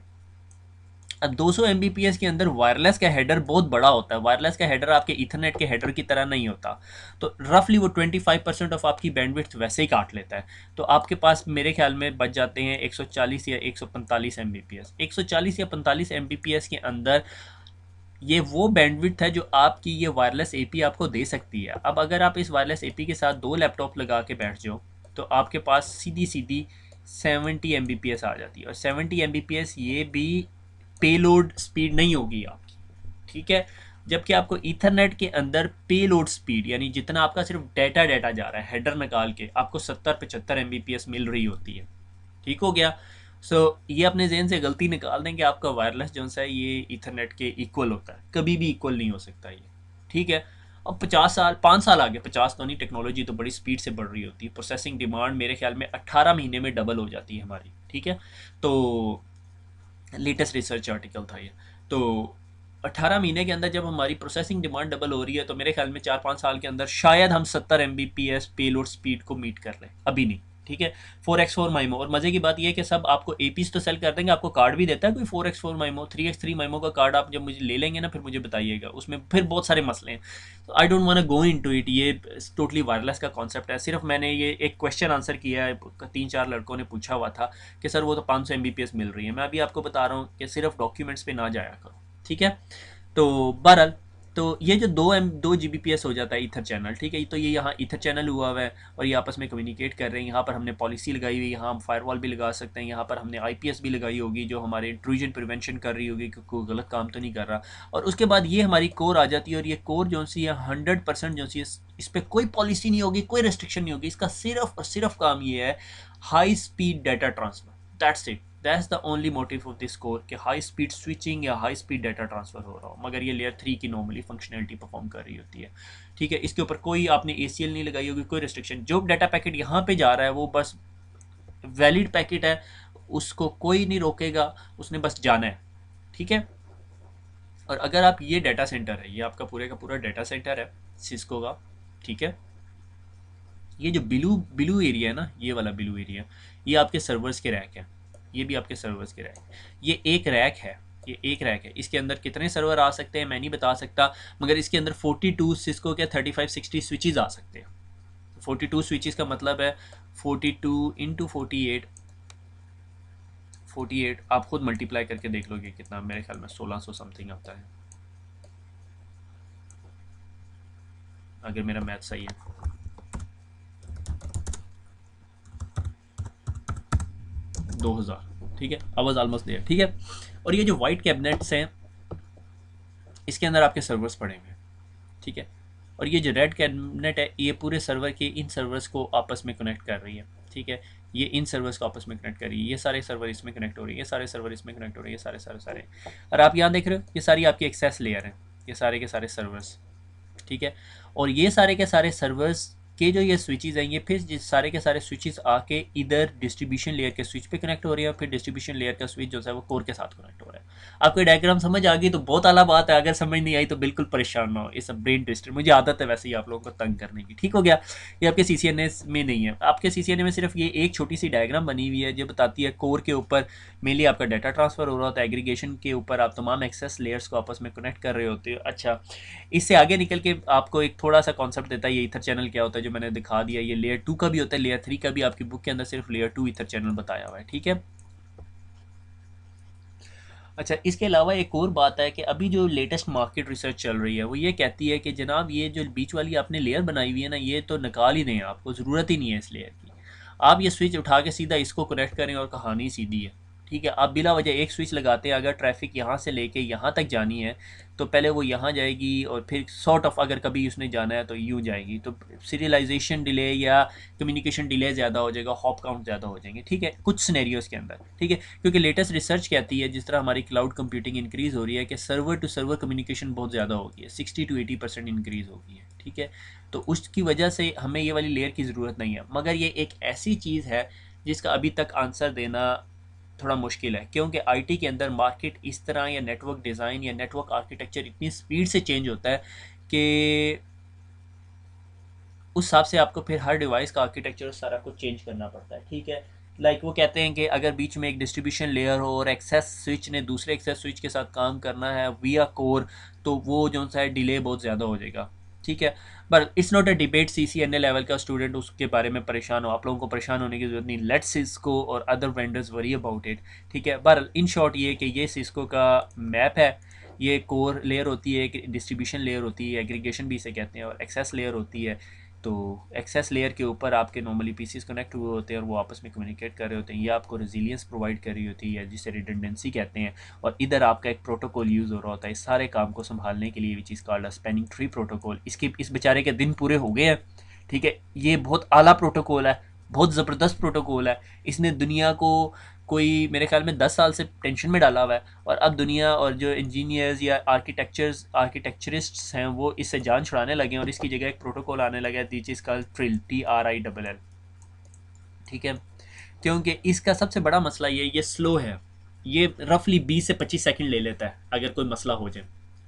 A: अब 200 Mbps के अंदर वायरलेस का हेडर बहुत बड़ा होता है। वायरलेस का हेडर आपके इथरनेट के हेडर की तरह नहीं होता। तो रफली वो 25% ऑफ आपकी बैंडविड्थ वैसे ही काट लेता है। तो आपके पास मेरे ख्याल में बच जाते हैं 140 या 145 Mbps। 140 या 45 Mbps के अंदर ये वो बैंडविड्थ है जो आपकी ये वायरलेस एपी आपको दे सकती है। अब अगर आप इस वायरलेस एपी के साथ दो लैपटॉप लगा के बैठ जाओ तो आपके पास सीधी सीधी 70 Mbps आ जाती है। और 70 Mbps ये भी पेलोड स्पीड नहीं होगी आपकी, ठीक है। जबकि आपको ईथरनेट के अंदर पेलोड स्पीड यानी जितना आपका सिर्फ डाटा डाटा जा रहा है हेडर निकाल के आपको 70-75 Mbps मिल रही होती है। ठीक हो गया। ये अपने जहन से गलती निकाल दें कि आपका वायरलेस जो है ये ईथरनेट के इक्वल होता है, कभी भी इक्वल नहीं हो सकता ये। ठीक है। अब 50 साल 5 साल आगे, 50 तो नहीं, टेक्नोलॉजी तो बड़ी स्पीड से बढ़ रही होती है, प्रोसेसिंग डिमांड मेरे ख्याल में 18 महीने में डबल हो जाती है हमारी। ठीक है। तो लेटेस्ट रिसर्च आर्टिकल था ये। तो 18 महीने के अंदर जब हमारी प्रोसेसिंग डिमांड डबल हो रही है तो मेरे ख्याल में 4-5 साल के अंदर शायद हम 70 Mbps पेलोड स्पीड को मीट कर लें, अभी नहीं। ठीक है। 4x4 माइमो, और मज़े की बात यह है कि सब आपको एपीस तो सेल कर देंगे, आपको कार्ड भी देता है कोई 4x4 माइमो, 3x3 माइमो का कार्ड आप जब मुझे ले लेंगे ना फिर मुझे बताइएगा, उसमें फिर बहुत सारे मसले हैं। तो I don't want go into it, ये टोटली वायरलेस का कॉन्सेप्ट है। सिर्फ मैंने ये एक क्वेश्चन आंसर किया है, 3-4 लड़कों ने पूछा हुआ था कि सर वो तो 500 Mbps मिल रही है। मैं अभी आपको बता रहा हूँ कि सिर्फ डॉक्यूमेंट्स पे ना जाया करो। ठीक है। तो बहरहाल, तो ये जो 2 Gbps हो जाता है ईथर चैनल, ठीक है, तो ये यहाँ ईथर चैनल हुआ है और ये आपस में कम्युनिकेट कर रहे हैं। यहाँ पर हमने पॉलिसी लगाई हुई है, यहाँ हम फायरवॉल भी लगा सकते हैं, यहाँ पर हमने आईपीएस भी लगाई होगी जो हमारे इंट्रूजन प्रिवेंशन कर रही होगी कि कोई गलत काम तो नहीं कर रहा। और उसके बाद ये हमारी कोर आ जाती है, और ये कोर जो सी है 100% जो सी इस पर कोई पॉलिसी नहीं होगी, कोई रेस्ट्रिक्शन नहीं होगी, इसका सिर्फ और सिर्फ काम ये है high speed data transfer, that's it. That's the only motive of this core कि हाई स्पीड स्विचिंग या हाई स्पीड डाटा ट्रांसफर हो रहा हो, मगर ये लेयर 3 की नॉर्मली फंक्शनलिटी परफॉर्म कर रही होती है। ठीक है। इसके ऊपर कोई आपने ACL नहीं लगाई होगी, कोई रिस्ट्रिक्शन। जो डाटा पैकेट यहाँ पे जा रहा है वो बस वैलिड पैकेट है, उसको कोई नहीं रोकेगा, उसने बस जाना है। ठीक है। और अगर आप, ये डाटा सेंटर है, ये आपका पूरे का पूरा डाटा सेंटर है सिस्को का। ठीक है। ये जो ब्लू ब्लू एरिया है ना, ये वाला ब्लू एरिया, ये आपके सर्वर्स के रैक है, ये भी आपके सर्वर्स के रैक। ये एक रैक है, ये एक रैक है, इसके अंदर कितने सर्वर आ सकते हैं मैं नहीं बता सकता, मगर इसके अंदर 42 सिस्को के 35-60 स्विचेस आ सकते हैं। 42 स्विचेस का मतलब है 42 इंटू 48, 48 आप खुद मल्टीप्लाई करके देख लोगे कितना, मेरे ख्याल में 1600 समथिंग आता है अगर मेरा मैथ सही है। 2000। ठीक है। I was almost there. ठीक है। और ये जो वाइट कैबिनेट्स हैं इसके अंदर आपके सर्वर्स पड़े हुए हैं। ठीक है। और ये जो रेड कैबिनेट है ये पूरे सर्वर के इन सर्वर्स को आपस में कनेक्ट कर रही है। ठीक है। ये इन सर्वर्स को आपस में कनेक्ट कर रही है, ये सारे सर्वर इसमें कनेक्ट हो रही है, ये सारे सर्वर इसमें कनेक्ट हो रहे हैं, ये सारे सारे सारे। और आप यहाँ देख रहे हो ये सारी आपकी एक्सेस लेयर है, ये सारे के सारे सर्वर्स। ठीक है। और ये सारे के सारे सर्वर्स के जो ये स्विचेस हैं, ये फिर सारे के सारे स्विचेस आके इधर डिस्ट्रीब्यूशन लेयर के स्विच पे कनेक्ट हो रही है, फिर डिस्ट्रीब्यूशन लेयर का स्विच जो है वो कोर के साथ कनेक्ट हो रहा है। आपको डायग्राम समझ आ गई तो बहुत आला बात है, अगर समझ नहीं आई तो बिल्कुल परेशान ना हो, ये सब ब्रेन ट्विस्टर, मुझे आदत है वैसे ही आप लोगों को तंग करने की। ठीक हो गया। ये आपके CCNA में नहीं है, आपके CCNA में सिर्फ ये एक छोटी सी डायग्राम बनी हुई है जो बताती है कोर के ऊपर मेनली आपका डाटा ट्रांसफर हो रहा होता है, एग्रीगेशन के ऊपर आप तमाम एक्सेस लेयर्स को आपस में कनेक्ट कर रहे होते हो। अच्छा, इससे आगे निकल के आपको एक थोड़ा सा कॉन्सेप्ट देता है ये ईथर चैनल क्या होता है, जो मैंने दिखा दिया। ये लेयर 2 का भी होता है, लेयर 3 का भी, आपकी बुक के अंदर सिर्फ लेयर 2 ईथर चैनल बताया हुआ है। ठीक है। अच्छा, इसके अलावा एक और बात है कि अभी जो लेटेस्ट मार्केट रिसर्च चल रही है वो ये कहती है कि जनाब ये जो बीच वाली आपने लेयर बनाई हुई है ना, ये तो निकाल ही नहीं, आपको ज़रूरत ही नहीं है इस लेयर की। आप ये स्विच उठा के सीधा इसको कनेक्ट करें और कहानी सीधी है। ठीक है। आप बिला वजह एक स्विच लगाते हैं, अगर ट्रैफिक यहाँ से लेके यहाँ तक जानी है तो पहले वो यहाँ जाएगी और फिर सॉर्ट ऑफ अगर कभी उसने जाना है तो यूँ जाएगी, तो सीरियलाइजेशन डिले या कम्युनिकेशन डिले ज़्यादा हो जाएगा, हॉप काउंट ज़्यादा हो जाएंगे। ठीक है, कुछ सिनेरियोज़ के अंदर। ठीक है। क्योंकि लेटेस्ट रिसर्च कहती है जिस तरह हमारी क्लाउड कंप्यूटिंग इंक्रीज़ हो रही है कि सर्वर टू सर्वर कम्युनिकेशन बहुत ज़्यादा होगी है, 60-80% इंक्रीज़ होगी है। ठीक है। तो उसकी वजह से हमें ये वाली लेयर की ज़रूरत नहीं है, मगर ये एक ऐसी चीज़ है जिसका अभी तक आंसर देना थोड़ा मुश्किल है, क्योंकि आईटी के अंदर मार्केट इस तरह या नेटवर्क डिज़ाइन या नेटवर्क आर्किटेक्चर इतनी स्पीड से चेंज होता है कि उस हिसाब से आपको फिर हर डिवाइस का आर्किटेक्चर सारा कुछ चेंज करना पड़ता है। ठीक है। वो कहते हैं कि अगर बीच में एक डिस्ट्रीब्यूशन लेयर हो और एक्सेस स्विच ने दूसरे एक्सेस स्विच के साथ काम करना है विया कोर, तो वो जो सा है डिले बहुत ज़्यादा हो जाएगा। ठीक है। But it's not a debate, CCNA level का स्टूडेंट उसके बारे में परेशान हो, आप लोगों को परेशान होने की जरूरत नहीं। लेट सिस्को और other vendors worry about it. ठीक है। बट इन शॉर्ट ये कि ये सिस्को का मैप है, ये कोर लेयर होती है, एक डिस्ट्रीब्यूशन लेयर होती है, एग्रीगेशन भी इसे कहते हैं, और एक्सेस लेयर होती है। तो एक्सेस लेयर के ऊपर आपके नॉर्मली पीसीस कनेक्ट हुए होते हैं और वो आपस में कम्युनिकेट कर रहे होते हैं, ये आपको रेजिलियंस प्रोवाइड कर रही होती है जिसे रिडंडेंसी कहते हैं। और इधर आपका एक प्रोटोकॉल यूज़ हो रहा होता है इस सारे काम को संभालने के लिए, which is called spanning tree protocol. इसके इस बेचारे के दिन पूरे हो गए हैं, ठीक है। ये बहुत आला प्रोटोकॉल है, बहुत ज़बरदस्त प्रोटोकॉल है। इसने दुनिया को कोई मेरे ख्याल में 10 साल से टेंशन में डाला हुआ है, और अब दुनिया और जो इंजीनियर्स या आर्किटेक्चरिस्ट्स हैं वो इससे जान छुड़ाने लगे हैं, और इसकी जगह एक प्रोटोकॉल आने लगा है दिस इज कॉल्ड ट्रिल, TRILL, ठीक है। क्योंकि इसका सबसे बड़ा मसला ये स्लो है। ये रफली 20 से 25 सेकंड ले लेता है अगर कोई मसला हो जाए।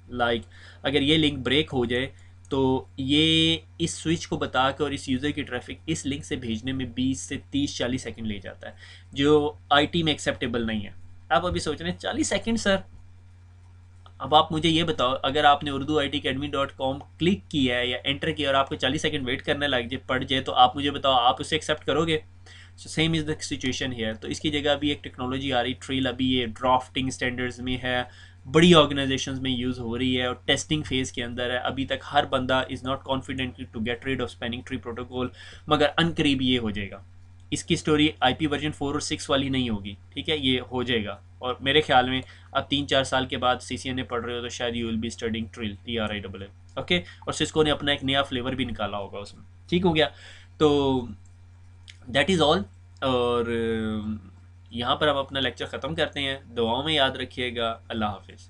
A: लाइक अगर ये लिंक ब्रेक हो जाए तो ये इस स्विच को बता के और इस यूज़र की ट्रैफिक इस लिंक से भेजने में 20 से 30-40 सेकंड ले जाता है, जो आईटी में एक्सेप्टेबल नहीं है। आप अभी सोच रहे हैं 40 सेकंड सर, अब आप मुझे ये बताओ, अगर आपने urduitacademy.com क्लिक किया है या एंटर किया और आपको 40 सेकंड वेट करने लग जाए पड़ जाए, तो आप मुझे बताओ आप उसे एक्सेप्ट करोगे? So same is the situation here. तो इसकी जगह अभी एक टेक्नोलॉजी आ रही ट्रिल, अभी ये ड्राफ्टिंग स्टैंडर्ड्स में है, बड़ी ऑर्गेनाइजेशंस में यूज़ हो रही है और टेस्टिंग फेज़ के अंदर है। अभी तक हर बंदा is not confident to get rid of spanning tree protocol, मगर अनकरीब ये हो जाएगा। इसकी स्टोरी IP वर्जन 4 और 6 वाली नहीं होगी, ठीक है, ये हो जाएगा। और मेरे ख्याल में अब 3-4 साल के बाद CCNA पढ़ रहे हो तो शायद you will be studying TRILL, TRILL, okay. और सिस्को ने अपना एक नया फ्लेवर भी निकाला होगा उसमें, ठीक हो गया। तो दैट इज़ ऑल। और यहाँ पर हम अपना लेक्चर ख़त्म करते हैं। दुआओं में याद रखिएगा। अल्लाह हाफिज़।